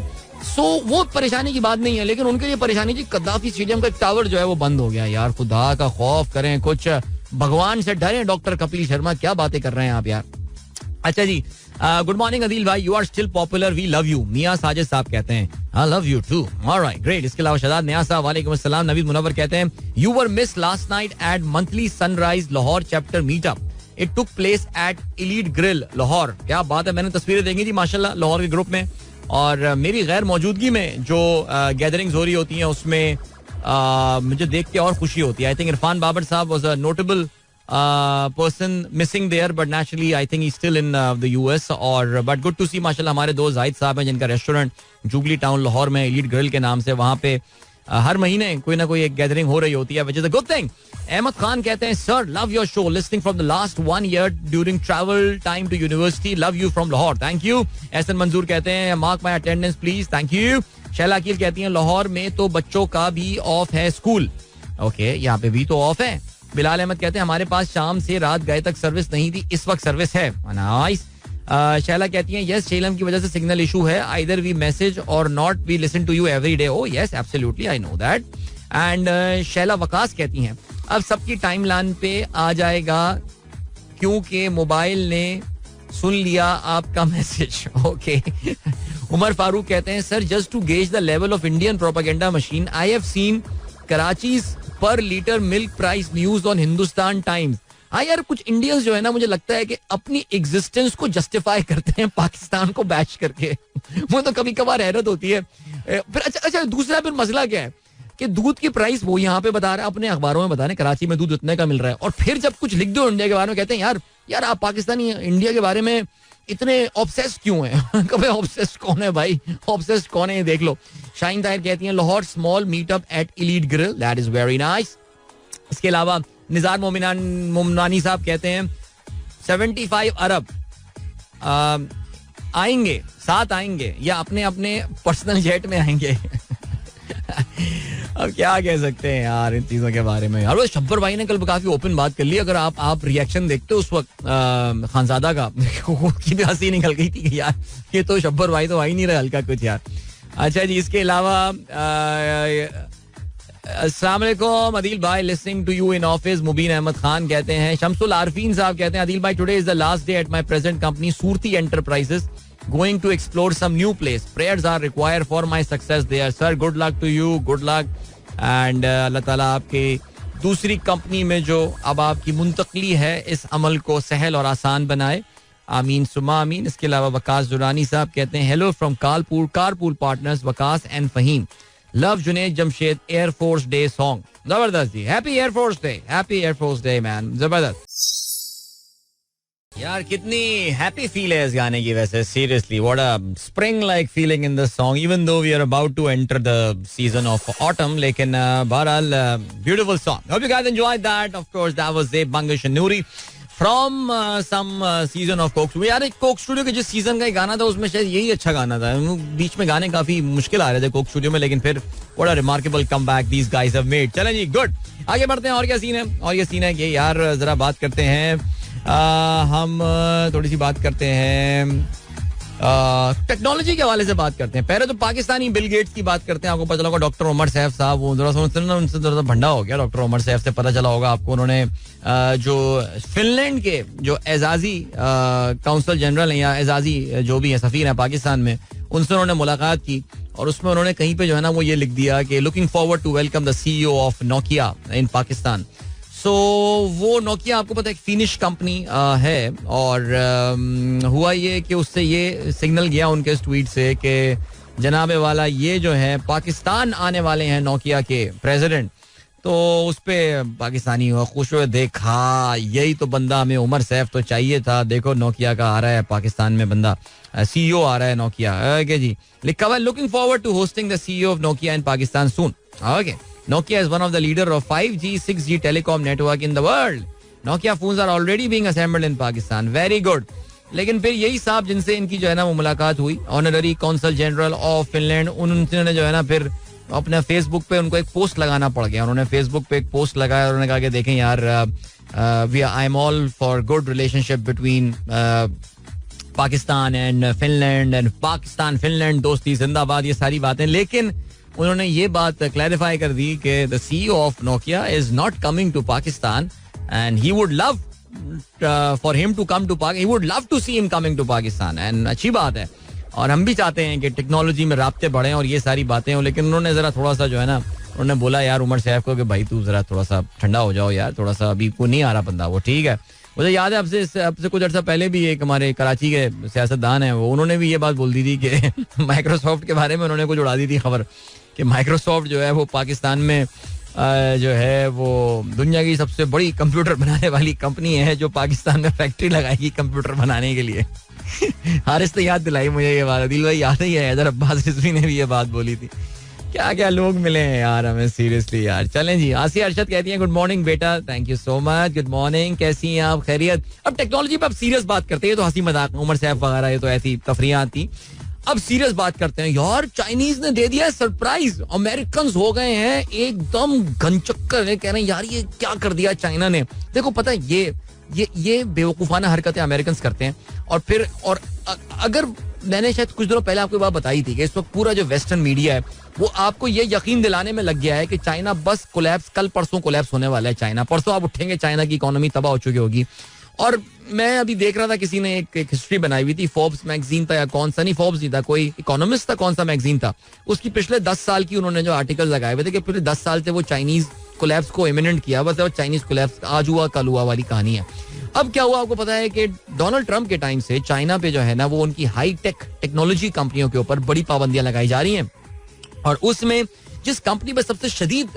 सो वो परेशानी की बात नहीं है, लेकिन उनके लिए परेशानी जी कद्दाफी स्टेडियम का टावर जो है वो बंद हो गया. यार खुदा का खौफ करें, कुछ भगवान से डरें. डॉक्टर कपिल शर्मा क्या बातें कर रहे हैं आप यार. अच्छा जी, गुड मॉर्निंग अदील भाई, you are still popular, we love you. मियां साजिद साहब कहते हैं I love you too. Alright, great. इसके अलावा शहजाद नियाज साहब वालेकुम अस्सलाम. नवीद मुनव्वर कहते हैं you were miss last night at monthly sunrise Lahore chapter meetup. It took place at elite grill Lahore. क्या बात है, मैंने तस्वीरें देखी थी माशाल्लाह लाहौर के ग्रुप में, और मेरी गैर मौजूदगी में जो गैदरिंग्स हो रही होती हैं उसमें मुझे देख के और खुशी होती है. आई थिंक इरफान बाबर साहब was a notable person missing there, but naturally I think he's still in the US. और but good to see माशाल्लाह हमारे दोस्त जाहिद साहब हैं जिनका रेस्टोरेंट जुबली टाउन लाहौर में एलीट ग्रिल के नाम से, वहाँ पे हर महीने कोई ना कोई एक गैदरिंग हो रही होती है, which is a good thing. Ahmad Khan कहते हैं sir love your show, listening from the last 1 year during travel time to university, love you from Lahore. Thank you. Ehsan Manzoor कहते हैं mark my attendance please, thank you. Shaila Aqeel कहती हैं लाहौर में तो बच्चों का भी ऑफ है स्कूल. ओके, यहाँ पे भी तो ऑफ है. बिलाल अहमद कहते हैं हमारे पास शाम से रात गए तक सर्विस नहीं थी, इस वक्त सर्विस है. नाइस. शैला कहती है यस शेलम की वजह से सिग्नल इशू है, either we message or not we listen to you every day. Oh yes absolutely I know that. And Shaila Waqas कहती हैं अब सबकी टाइमलाइन पे आ जाएगा क्योंकि मोबाइल ने सुन लिया आपका मैसेज. ओके. उमर फारूक कहते हैं sir just to gauge the level of Indian propaganda machine I have seen Karachi per litre milk price news on Hindustan Times. हाँ यार कुछ इंडियंस जो है ना मुझे लगता है कि अपनी एग्जिस्टेंस को जस्टिफाई करते हैं पाकिस्तान को बैच करके. वो तो कभी कभार हैरत होती है. फिर अच्छा दूसरा फिर मसला क्या है कि दूध की प्राइस वो यहाँ पे बता रहा है, अपने अखबारों में बता रहे हैं कराची में दूध इतने का मिल रहा है, और फिर जब कुछ लिख दो इंडिया के बारे में कहते हैं यार आप पाकिस्तानी इंडिया के बारे में इतने ऑब्सेस्ड क्यों हैं. कभी ऑब्सेस्ड कौन है भाई, ऑब्सेस्ड कौन है ये देख लो. शाहीन ताहिर कहती हैं Lahore small meetup at elite grill, that is very nice. इसके अलावा निज़ार मोमिनानी साहब कहते हैं 75 अरब आएंगे, साथ आएंगे या अपने अपने पर्सनल जेट में आएंगे. अब क्या कह सकते हैं यार इन चीजों के बारे में. यार वो शब्बर भाई ने कल काफी ओपन बात कर ली. अगर आप रिएक्शन देखते हो उस वक्त खानजादा का की भी हंसी निकल गई थी कि यार ये तो शब्बर भाई तो आ ही नहीं रहा हल्का कुछ यार. अच्छा जी. इसके अलावा अस्सलाम वालेकुम अदील भाई, listening to you in office. Mubeen Ahmed Khan कहते हैं. शमसुल आरफीन साहब कहते हैं अदील भाई today is the last day at my present company Surti Enterprises, going to explore some new place. Prayers are required for my success there. Sir, good luck to you. Good luck. And अल्लाह ताला आपके दूसरी company में जो अब आपकी मुंतकली है इस अमल को सहल और आसान बनाए. आमीन सुमा आमीन. इसके अलावा वकास दुरानी साहब कहते हैं hello from carpool partners Waqas and Faheem. Love Junaid Jamshed air force day song. जबरदस्त जी. Happy air force day. Happy air force day man. जबरदस्त यार. कितनी हैप्पी फील है इस गाने की. वैसे seriously what a spring like feeling in this song even though we are about to enter the season of autumn. लेकिन बहरहाल beautiful song. Hope you guys enjoyed that. Of course that was Zeb Bangash Noori from some season of Coke Studio. यार एक Coke studio के जिस season का गाना था उसमें शायद यही अच्छा गाना था. बीच में गाने काफी मुश्किल आ रहे थे कोक स्टूडियो में, लेकिन फिर what a remarkable comeback these guys have made. चलें जी गुड. आगे बढ़ते हैं. और क्या सीन है. और ये सीन है कि यार जरा बात करते हैं हम थोड़ी सी बात करते हैं टेक्नोलॉजी के हवाले से बात करते हैं. पहले तो पाकिस्तानी बिल गेट्स की बात करते हैं. आपको पता चला होगा डॉक्टर उमर सैफ साहब, वो उनसे थोड़ा सा भंडा हो गया. डॉक्टर उमर सैफ से पता चला होगा आपको, उन्होंने जो फिनलैंड के जो एजाजी काउंसिल जनरल हैं या एजाजी जो भी है सफीर हैं पाकिस्तान में, उनसे उन्होंने मुलाकात की और उसमें उन्होंने कहीं पे जो है ना वो ये लिख दिया कि looking forward to welcome the CEO of Nokia in Pakistan. So वो नोकिया आपको पता है फिनिश कंपनी है और हुआ ये कि उससे ये सिग्नल गया उनके इस ट्वीट से कि जनाबे वाला ये जो है पाकिस्तान आने वाले हैं नोकिया के प्रेसिडेंट. तो उस पर पाकिस्तानी खुश हुए, देखा यही तो बंदा हमें उमर सैफ तो चाहिए था. देखो नोकिया का आ रहा है पाकिस्तान में बंदा, CEO आ रहा है नोकिया. ओके जी. लिखा हुआ looking forward to hosting the CEO of Nokia in Pakistan soon. Okay. Nokia is one of the leader of 5G, 6G telecom network in the world. Nokia phones are already being assembled in Pakistan. Very good. लेकिन फिर यही साहब जिनसे इनकी जो है ना वो मुलाकात हुई, honorary consul general of Finland, उन्होंने जो है ना फिर अपने फेसबुक पे उनको एक पोस्ट लगाना पड़ गया. उन्होंने फेसबुक पे एक पोस्ट लगाया और उन्होंने कहा कि देखें यार I am all for good relationship between Pakistan and Finland and Pakistan Finland दोस्ती जिंदाबाद, ये सारी बातें. लेकिन उन्होंने ये बात क्लैरिफाई कर दी कि the CEO of Nokia is not coming to Pakistan and he would love for him to come to Pakistan. He would love to see him coming to Pakistan and अच्छी बात है और हम भी चाहते हैं कि टेक्नोलॉजी में राब्ते बढ़े और ये सारी बातें हों. लेकिन उन्होंने जरा थोड़ा सा जो है ना उन्होंने बोला यार उमर सैफ को कि भाई तू जरा थोड़ा सा ठंडा हो जाओ यार, थोड़ा सा अभी को नहीं आ रहा बंदा वो. ठीक है. मुझे याद है आपसे कुछ अर्सा पहले भी एक हमारे कराची के सियासतदान है वो, उन्होंने भी ये बात बोल दी थी कि माइक्रोसॉफ्ट के बारे में उन्होंने कुछ उड़ा दी थी खबर कि माइक्रोसॉफ्ट जो है वो पाकिस्तान में जो है वो दुनिया की सबसे बड़ी कंप्यूटर बनाने वाली कंपनी है जो पाकिस्तान में फैक्ट्री लगाएगी कंप्यूटर बनाने के लिए. हारिस ने याद दिलाई मुझे ये बात. दिल भाई याद ही है, हैदर अब्बास रिजवी ने भी ये बात बोली थी. क्या क्या लोग मिले हैं यार हमें सीरियसली यार. चलें जी. आसिया अरशद कहती हैं गुड मॉर्निंग बेटा. Thank you so much. Good morning. कैसी हैं आप, खैरियत? अब टेक्नोलॉजी पे अब सीरियस बात करते हैं तो हंसी मजाक उमर सैफ वगैरह ये तो ऐसी तफरियां आती. अब सीरियस बात करते हैं यार. चाइनीज ने दे दिया सरप्राइज. अमेरिकन हो गए हैं एकदम घनचक्कर, कह रहे हैं यार ये क्या कर दिया चाइना ने. देखो पता है ये ये बेवकूफ़ाना हरकतें अमेरिकन करते हैं. और अगर मैंने शायद कुछ दिनों पहले आपको बात बताई थी कि इस वक्त पूरा जो वेस्टर्न मीडिया है वो आपको ये यकीन दिलाने में लग गया है कि चाइना बस कोलैप्स, कल परसों कोलैप्स होने वाला है. चाइना परसों आप उठेंगे, चाइना की इकोनॉमी तबाह हो चुकी होगी. और मैं अभी देख रहा था, किसी ने एक हिस्ट्री बनाई हुई थी, फोर्ब्स मैगजीन था या कौन सा, नहीं फोर्ब्स नहीं था, कोई इकोनॉमिस्ट था, कौन सा मैगजीन था, उसकी पिछले 10 साल की उन्होंने जो आर्टिकल लगाए हुए थे कि पिछले 10 साल से वो चाइनीज कोलैप्स को इमिनेंट किया. बस चाइनीज कोलैप्स आज हुआ कल हुआ वाली कहानी है. अब क्या हुआ आपको पता है कि डोनाल्ड ट्रंप के टाइम से चाइना पे जो है ना वो उनकी हाई टेक्नोलॉजी कंपनियों के ऊपर बड़ी पाबंदियां लगाई जा रही हैं. और उसमें जिस कंपनी पर सबसे शदीद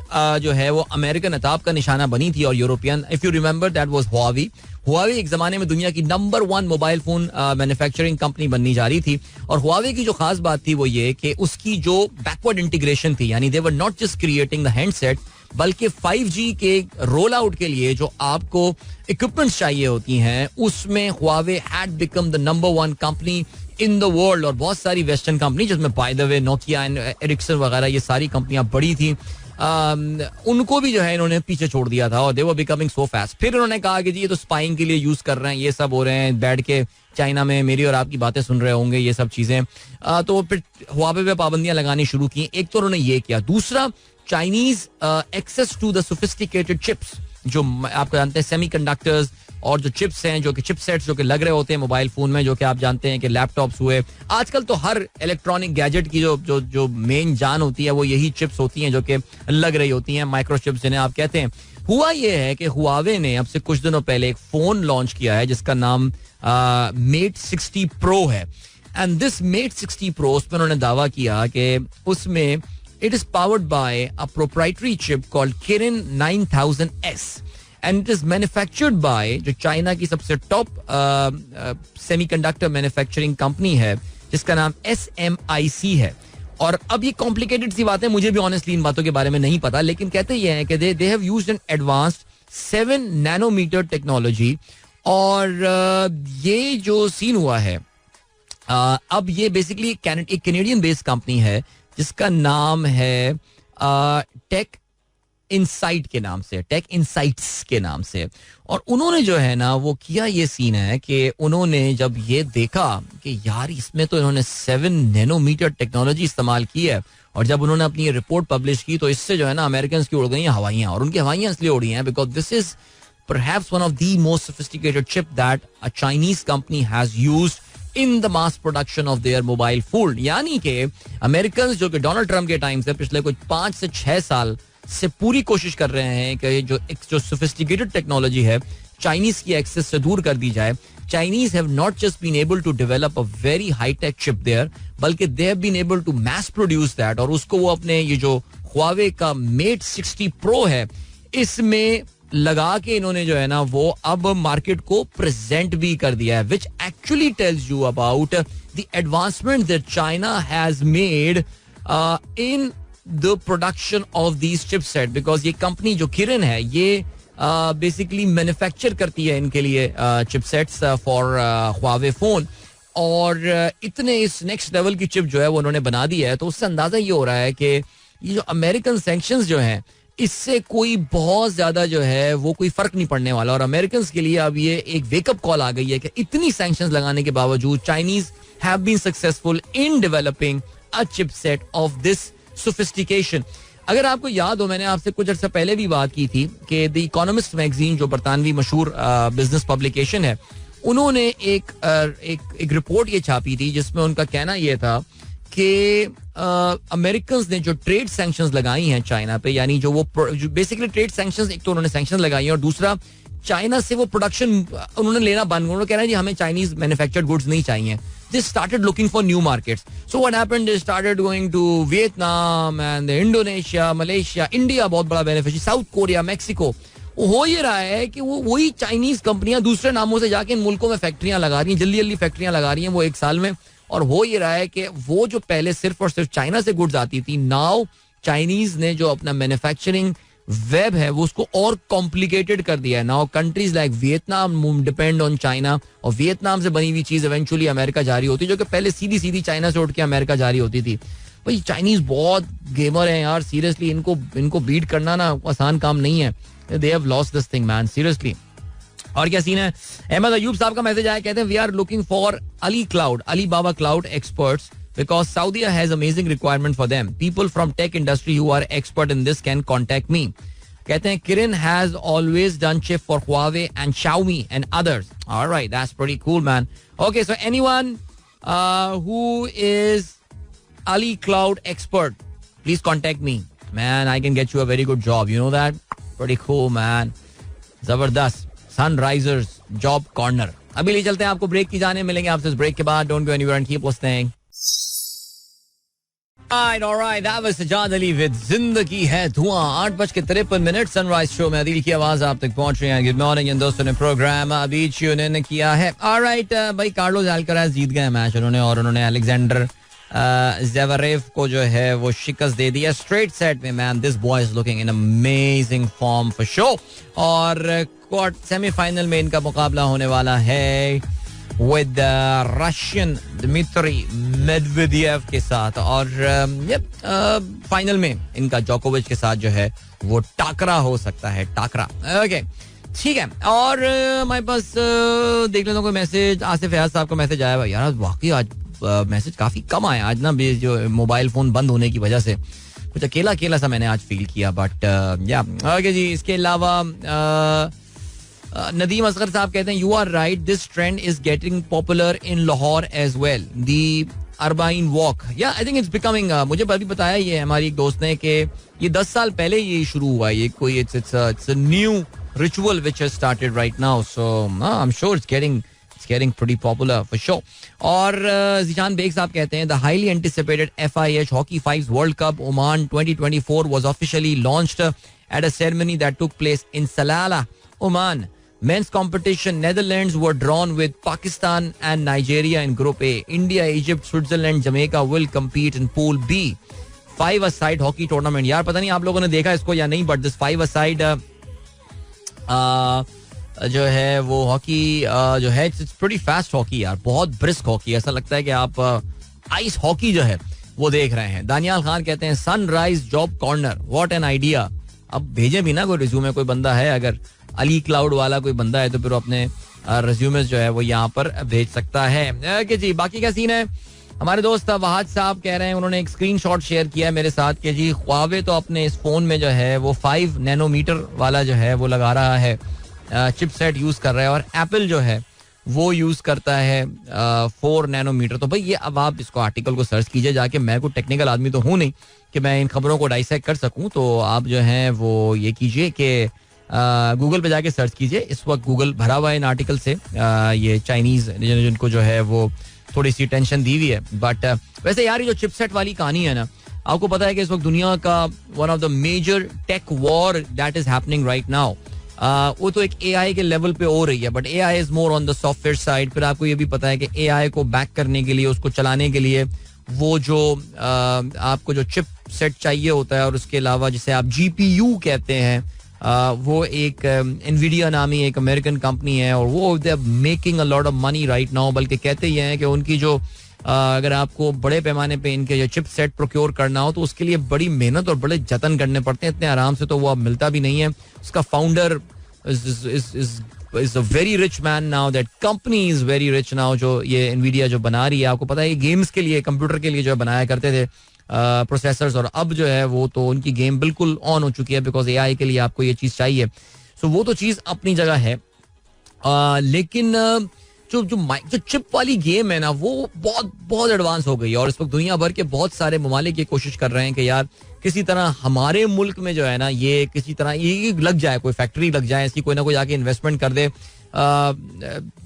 जो है वो अमेरिकन अताब का निशाना बनी थी और European, if you remember, that was Huawei. Huawei एक जमाने में दुनिया की number 1 mobile phone manufacturing company बननी जा रही थी. और हुआवी की जो खास बात थी वो ये कि उसकी जो बैकवर्ड इंटीग्रेशन थी, यानी they were not just creating the handset, बल्कि 5G के रोल आउट के लिए जो आपको इक्विपमेंट्स चाहिए होती हैं, उसमें Huawei had become the number 1 company in the world. और बहुत सारी वेस्टर्न कंपनी, जिसमें by the way Nokia and Ericsson वगैरह, ये सारी कंपनियां बड़ी थी, उनको भी जो है इन्होंने पीछे छोड़ दिया था. और दे वर बिकमिंग सो फास्ट. फिर उन्होंने कहा कि जी ये तो स्पाइंग के लिए यूज कर रहे हैं, ये सब हो रहे हैं, बैठ के चाइना में मेरी और आपकी बातें सुन रहे होंगे, ये सब चीजें. तो फिर हुआवे पे पाबंदियां लगानी शुरू की. एक तो उन्होंने ये किया. दूसरा, Chinese access to the sophisticated chips, जो आपको जानते हैं सेमीकंडक्टर्स और जो चिप्स हैं, जो कि चिपसेट्स जो कि लग रहे होते हैं मोबाइल फोन में, जो कि आप जानते हैं कि लैपटॉप्स हुए, आजकल तो हर इलेक्ट्रॉनिक गैजेट की जो मेन जान होती है वो यही चिप्स होती हैं जो कि लग रही होती हैं, माइक्रोचिप्स जिन्हें आप कहते हैं. हुआ ये है कि हुआवे ने अब से कुछ दिनों पहले एक फोन लॉन्च किया है जिसका नाम मेट 60 प्रो है. एंड दिस मेट 60 प्रो, उसमें उन्होंने दावा किया कि उसमें it is powered by a proprietary chip called Kirin 9000S and it is manufactured by जो चाइना की सबसे टॉप सेमीकंडक्टर मैन्युफैक्चरिंग कंपनी है जिसका नाम SMIC है. और अब ये कॉम्प्लिकेटेड सी बात है, मुझे भी ऑनेस्टली इन बातों के बारे में नहीं पता, लेकिन कहते ये हैं कि they have used an advanced 7 nanometer technology. और ये जो सीन हुआ है, अब ये बेसिकली एक कैनेडियन बेस्ड कंपनी है जिसका नाम है टेक इनसाइट के नाम से, टेक इनसाइट्स के नाम से. और उन्होंने जो है ना वो किया ये सीन है कि उन्होंने जब ये देखा कि यार इसमें तो इन्होंने 7 नैनोमीटर टेक्नोलॉजी इस्तेमाल की है, और जब उन्होंने अपनी ये रिपोर्ट पब्लिश की तो इससे जो है ना अमेरिकन की उड़ गई हैं हवाइयां. और उनकी हवाइयां इसलिए उड़ी हैं because this is perhaps one of the most sophisticated chip that a Chinese company has used in the mass production of their mobile phone. यानी कि अमेरिकन जो कि डोनाल्ड ट्रंप के टाइम से पिछले कुछ 5 से 6 साल से पूरी कोशिश कर रहे हैं कि जो सोफिस्टिकेटेड टेक्नोलॉजी है चाइनीज की एक्सेस से दूर कर दी जाए. Chinese have not just been able to develop a very high tech chip there, बल्कि they have been able to mass produce that. और उसको वो अपने ये जो हुआवे का मेट 60 प्रो है इसमें लगा के इन्होंने जो है ना वो अब मार्केट को प्रेजेंट भी कर दिया है, which actually tells you about the advancement that China has made in the production of these chipset. Because ये कंपनी जो किरण है ये बेसिकली मैन्युफैक्चर करती है इनके लिए चिपसेट्स फॉर हुआवे फोन. और इतने इस नेक्स्ट लेवल की चिप जो है वो उन्होंने बना दी है, तो उससे अंदाजा ये हो रहा है कि ये जो अमेरिकन सैंक्शंस जो हैं इससे कोई बहुत ज्यादा जो है वो कोई फर्क नहीं पड़ने वाला. और अमेरिकन के लिए अब ये एक वेकअप कॉल आ गई है कि इतनी सैंक्शंस लगाने के बावजूद Chinese have been successful in developing a chipset of this sophistication. अगर आपको याद हो, मैंने आपसे कुछ अर्सा पहले भी बात की थी कि द इकोनॉमिस्ट मैगजीन जो बरतानवी मशहूर बिजनेस पब्लिकेशन है, उन्होंने एक रिपोर्ट ये छापी थी जिसमें उनका कहना यह था कि अमेरिकन ने जो ट्रेड सैंक्शंस लगाई हैं चाइना पे, यानी जो बेसिकली ट्रेड सैंक्शंस, एक तो उन्होंने सैंक्शंस लगाई हैं और दूसरा चाइना से वो प्रोडक्शन उन्होंने लेना बंद. उन्होंने कहना है जी हमें चाइनीज मैन्युफैक्चर्ड गुड्स नहीं चाहिए. They started looking for new markets. So what happened? They started going to Vietnam and Indonesia, Malaysia, India बहुत बड़ा बेनिफिशियरी, साउथ कोरिया, मेक्सिको. हो ये रहा है कि वो वही चाइनीज कंपनियां दूसरे नामों से जाके इन मुल्कों में फैक्ट्रियां लगा रही हैं, जल्दी जल्दी फैक्ट्रियां लगा रही हैं वो एक साल में. और हो ये रहा है कि वो जो पहले सिर्फ और सिर्फ चाइना से गुड्स आती थी, नाउ चाइनीज ने जो अपना मैन्युफैक्चरिंग वेब है वो उसको और कॉम्प्लिकेटेड कर दिया है. Now countries like Vietnam depend on China, और वियतनाम से बनी हुई चीज इवेंचुअली अमेरिका जा रही होती है, जो कि पहले सीधी सीधी चाइना से उठ के अमेरिका जा रही होती थी. भाई चाइनीज बहुत गेमर हैं यार, सीरियसली इनको बीट करना ना आसान काम नहीं है. They have lost this thing man, seriously. और क्या सीन है? अहमद अयूब साहब का मैसेज आया, कहते हैं we are looking for Alibaba cloud experts because Saudi has amazing requirement for them. People from tech industry who are expert in this can contact me. कहते हैं Kiran has always done chip for Huawei and Xiaomi and others. All right, that's pretty cool, man. Okay, so anyone who is Ali Cloud expert, please contact me. Man, I can get you a very good job. You know that? Pretty cool, man. जबरदस्त. Sunrisers Job Corner. अभी ले चलते हैं आपको break की जाने. मिलेंगे आपसे इस ब्रेक के बाद. Don't go anywhere and keep listening. All right, that was Sajjad Ali with जिंदगी है धुआं. 8:53 सनराइज शो में अदील की आवाज आप तक पहुंच रही है. गुड मॉर्निंग इन दोस्तों ने प्रोग्राम अभी ट्यून इन किया है. ऑलराइट भाई, कार्लोस अल्काराज जीत गए मैच उन्होंने अलेक्जेंडर ज़ेवरेव को जो है वो शिकस्त दे दिया स्ट्रेट सेट में. Man, this boy is looking in amazing form for show. और क्वार्टर सेमीफाइनल में इनका मुकाबला होने वाला है विद रशियन दिमित्री मेदवेदेव के साथ. और फाइनल में इनका जोकोविच के साथ जो है वो टाकरा हो सकता है. टाकरा. ओके, ठीक है. और हमारे पास देख लेता हूँ कोई मैसेज. आसिफ फयाज साहब का मैसेज आया भाई. यार वाकई आज मैसेज काफी कम आया आज ना, जो मोबाइल फोन बंद होने की वजह से कुछ अकेला अकेला सा मैंने आज फील किया. बट या ओके जी. इसके अलावा नदीम असगर साहब कहते हैं you are right, this trend is getting popular in Lahore as well, the Arbaeen walk. Yeah I think it's becoming, मुझे अभी बताया ये हमारी एक दोस्त ने कि ये 10 साल पहले ये शुरू हुआ. ये कोई it's a new ritual which has started right now. So I am sure it's getting pretty popular for sure. और ज़ीशान बेग साहब कहते हैं the highly anticipated FIH Hockey Fives World Cup Oman 2024 was officially launched at a ceremony that took place in Salalah, Oman. Men's competition, Netherlands were drawn with Pakistan and Nigeria in Group A. India, Egypt, Switzerland, Jamaica will compete in Pool B. 5-a-side hockey tournament. यार पता नहीं आप लोगों ने देखा इसको या नहीं, but this 5-a-side जो है वो हॉकी जो है इट्स प्रीटी फास्ट हॉकी यार. बहुत ब्रिस्क हॉकी. ऐसा लगता है कि आप आइस हॉकी जो है वो देख रहे हैं. दानियाल खान कहते हैं sunrise job corner, what an idea. अब भेजे भी ना कोई रिज्यूमे, कोई बंदा है अगर अली क्लाउड वाला कोई बंदा है तो फिर अपने रिज्यूमे जो है वो यहाँ पर भेज सकता है. ओके जी. बाकी क्या सीन है? हमारे दोस्त वहाद साहब कह रहे हैं, उन्होंने एक स्क्रीनशॉट शेयर किया है मेरे साथ कि जी ख्वावे तो अपने इस फोन में जो है वो 5 नैनोमीटर वाला जो है वो लगा रहा है, चिपसेट यूज कर रहा है. और एप्पल जो है वो यूज करता है 4 नैनोमीटर. तो भाई ये अब आप इसको आर्टिकल को सर्च कीजिए जाके. मैं कोई टेक्निकल आदमी तो हूँ नहीं कि मैं इन खबरों को डाइसेक्ट कर सकूं. तो आप जो है वो ये कीजिए कि गूगल पे जाके सर्च कीजिए. इस वक्त गूगल भरा हुआ है इन आर्टिकल से. ये चाइनीज जिनको जो है वो थोड़ी सी टेंशन दी हुई है. बट वैसे यार ये जो चिपसेट वाली कहानी है ना, आपको पता है कि इस वक्त दुनिया का one of the major tech war that is happening right now. वो तो एक AI के लेवल पे हो रही है, but AI is more on the software side. फिर आपको ये भी पता है कि AI को बैक करने के लिए, उसको चलाने के लिए वो जो आपको जो चिप सेट चाहिए होता है, और उसके अलावा जिसे आप GPU कहते हैं, वो एक NVIDIA नामी एक अमेरिकन कंपनी है, और वो they are making a lot of money right now. बल्कि कहते ये हैं कि उनकी जो अगर आपको बड़े पैमाने पे इनके जो चिप सेट प्रोक्योर करना हो तो उसके लिए बड़ी मेहनत और बड़े जतन करने पड़ते हैं. इतने आराम से तो वो अब मिलता भी नहीं है. उसका founder is a very rich man now. That company is very rich now. जो ये NVIDIA जो बना रही है, आपको पता है ये गेम्स के लिए, कंप्यूटर के लिए जो बनाया करते थे प्रोसेसर्स, और अब जो है वो तो उनकी गेम बिल्कुल ऑन हो चुकी है बिकॉज AI के लिए आपको ये चीज़ चाहिए. सो वो तो चीज़ अपनी जगह है. लेकिन जो चिप वाली गेम है ना, वो बहुत बहुत एडवांस हो गई है. और इस वक्त दुनिया भर के बहुत सारे ममालिक ये कोशिश कर रहे हैं कि यार किसी तरह हमारे मुल्क में जो है ना, ये किसी तरह ये लग जाए, कोई फैक्ट्री लग जाए, इसकी कोई ना कोई आके इन्वेस्टमेंट कर दे.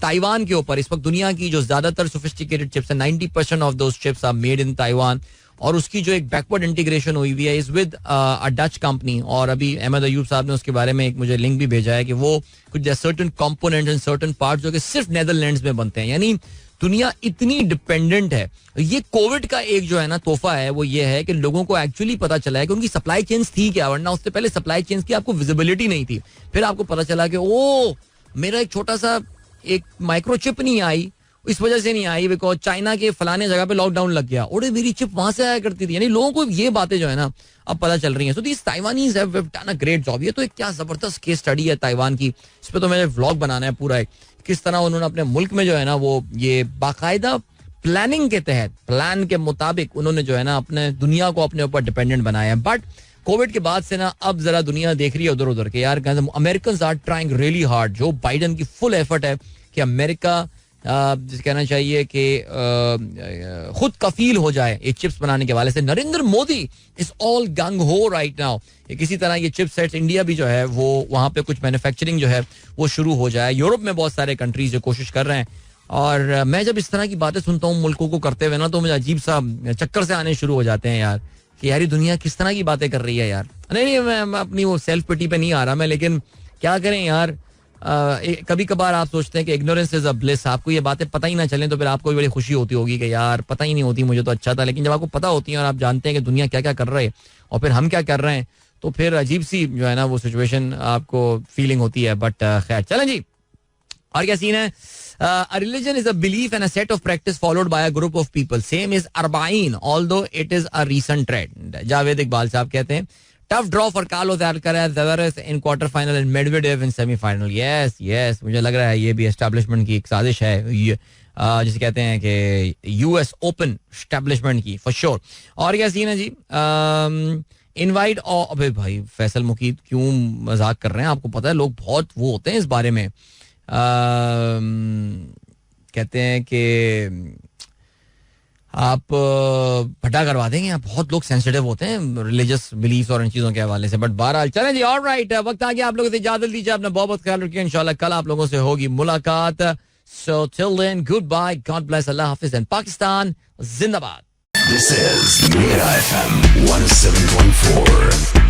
ताइवान के ऊपर इस वक्त दुनिया की जो ज्यादातर सोफिस्टिकेटेड चिप्स है, 90% of those chips are made in Taiwan. और उसकी जो एक बैकवर्ड इंटीग्रेशन हुई हुई है is with a Dutch company. और अभी अहमद अयूब साहब ने उसके बारे में एक मुझे लिंक भी भेजा है कि वो कुछ certain components and certain parts जो कि सिर्फ नेदरलैंड्स में बनते हैं. यानी दुनिया इतनी डिपेंडेंट है. ये कोविड का एक जो है ना तोहफा है, वो ये है कि लोगों को एक्चुअली पता चला है कि उनकी सप्लाई चेन्स थी क्या, वरना उससे पहले सप्लाई चेन्स की आपको विजिबिलिटी नहीं थी. फिर आपको पता चला कि ओ मेरा एक छोटा सा एक माइक्रोचिप नहीं आई, इस वजह से नहीं आई बिकॉज चाइना के फलाने जगह पे लॉकडाउन लग गया, और मेरी चिप वहां से आया करती थी. यानी लोगों को ये बातें जो है ना अब पता चल रही हैं. So these Taiwanese have done a great job. ये तो एक क्या जबरदस्त केस स्टडी है ताइवान की. इस पे तो मैंने व्लॉग बनाना है पूरा, किस तरह उन्होंने अपने मुल्क में जो है ना वो ये बाकायदा प्लानिंग के तहत, प्लान के मुताबिक उन्होंने जो है ना अपने दुनिया को अपने ऊपर डिपेंडेंट बनाया है. बट कोविड के बाद से ना अब जरा दुनिया देख रही है उधर उधर के, यार American are trying really hard. जो बाइडन की फुल एफर्ट है कि अमेरिका जिसे कहना चाहिए कि खुद कफील हो जाए ये चिप्स बनाने के वाले से. नरेंद्र मोदी इज ऑल गंग हो राइट नाउ. किसी तरह ये चिप सेट्स इंडिया भी जो है वो वहां पे कुछ मैन्युफैक्चरिंग जो है वो शुरू हो जाए. यूरोप में बहुत सारे कंट्रीज जो कोशिश कर रहे हैं. और मैं जब इस तरह की बातें सुनता हूँ मुल्कों को करते हुए ना तो मुझे अजीब सा चक्कर से आने शुरू हो जाते हैं यार, कि यार ये दुनिया किस तरह की बातें कर रही है यार. नहीं मैं अपनी वो सेल्फ पिटी पे नहीं आ रहा मैं, लेकिन क्या करें यार. कभी कभार आप सोचते हैं कि इग्नोरेंस इज अ ब्लिस. आपको ये बातें पता ही ना चलें तो फिर आपको भी बड़ी खुशी होती होगी कि यार पता ही नहीं होती मुझे तो अच्छा था. लेकिन जब आपको पता होती है और आप जानते हैं कि दुनिया क्या क्या कर रहे हैं और फिर हम क्या कर रहे हैं, तो फिर अजीब सी जो है ना वो सिचुएशन आपको फीलिंग होती है. बट खैर चलें जी, और क्या सीन है. A religion is a belief and a set of practice followed by a group of people. Same is Arba'in, although it is a recent trend. Javed Iqbal साहब कहते हैं tough draw for Carlos Alcaraz, Zverev in quarter final and Medvedev in semi final. Yes, मुझे लग रहा है ये भी establishment की एक साजिश है, जिसे कहते हैं कि यूएस ओपन एस्टैब्लिशमेंट की फॉर श्योर. और क्या सीन है जी. इनवाइट अबे भाई फैसल मुकीद क्यों मजाक कर रहे हैं. आपको पता है लोग बहुत वो होते हैं इस बारे में. कहते हैं कि आप फटा करवा देंगे. आप बहुत लोग सेंसिटिव होते हैं रिलीजियस बिलीफ और इन चीजों के हवाले से. बट बहरहाल चलें जी. ऑलराइट, वक्त आ गया आप लोगों से इजाजत दीजिए. अपना बहुत बहुत ख्याल रखिए. इंशाल्लाह कल आप लोगों से होगी मुलाकात. So till then goodbye, God bless, अल्लाह हाफिज एंड पाकिस्तान जिंदाबाद. This is Mira FM 107.4.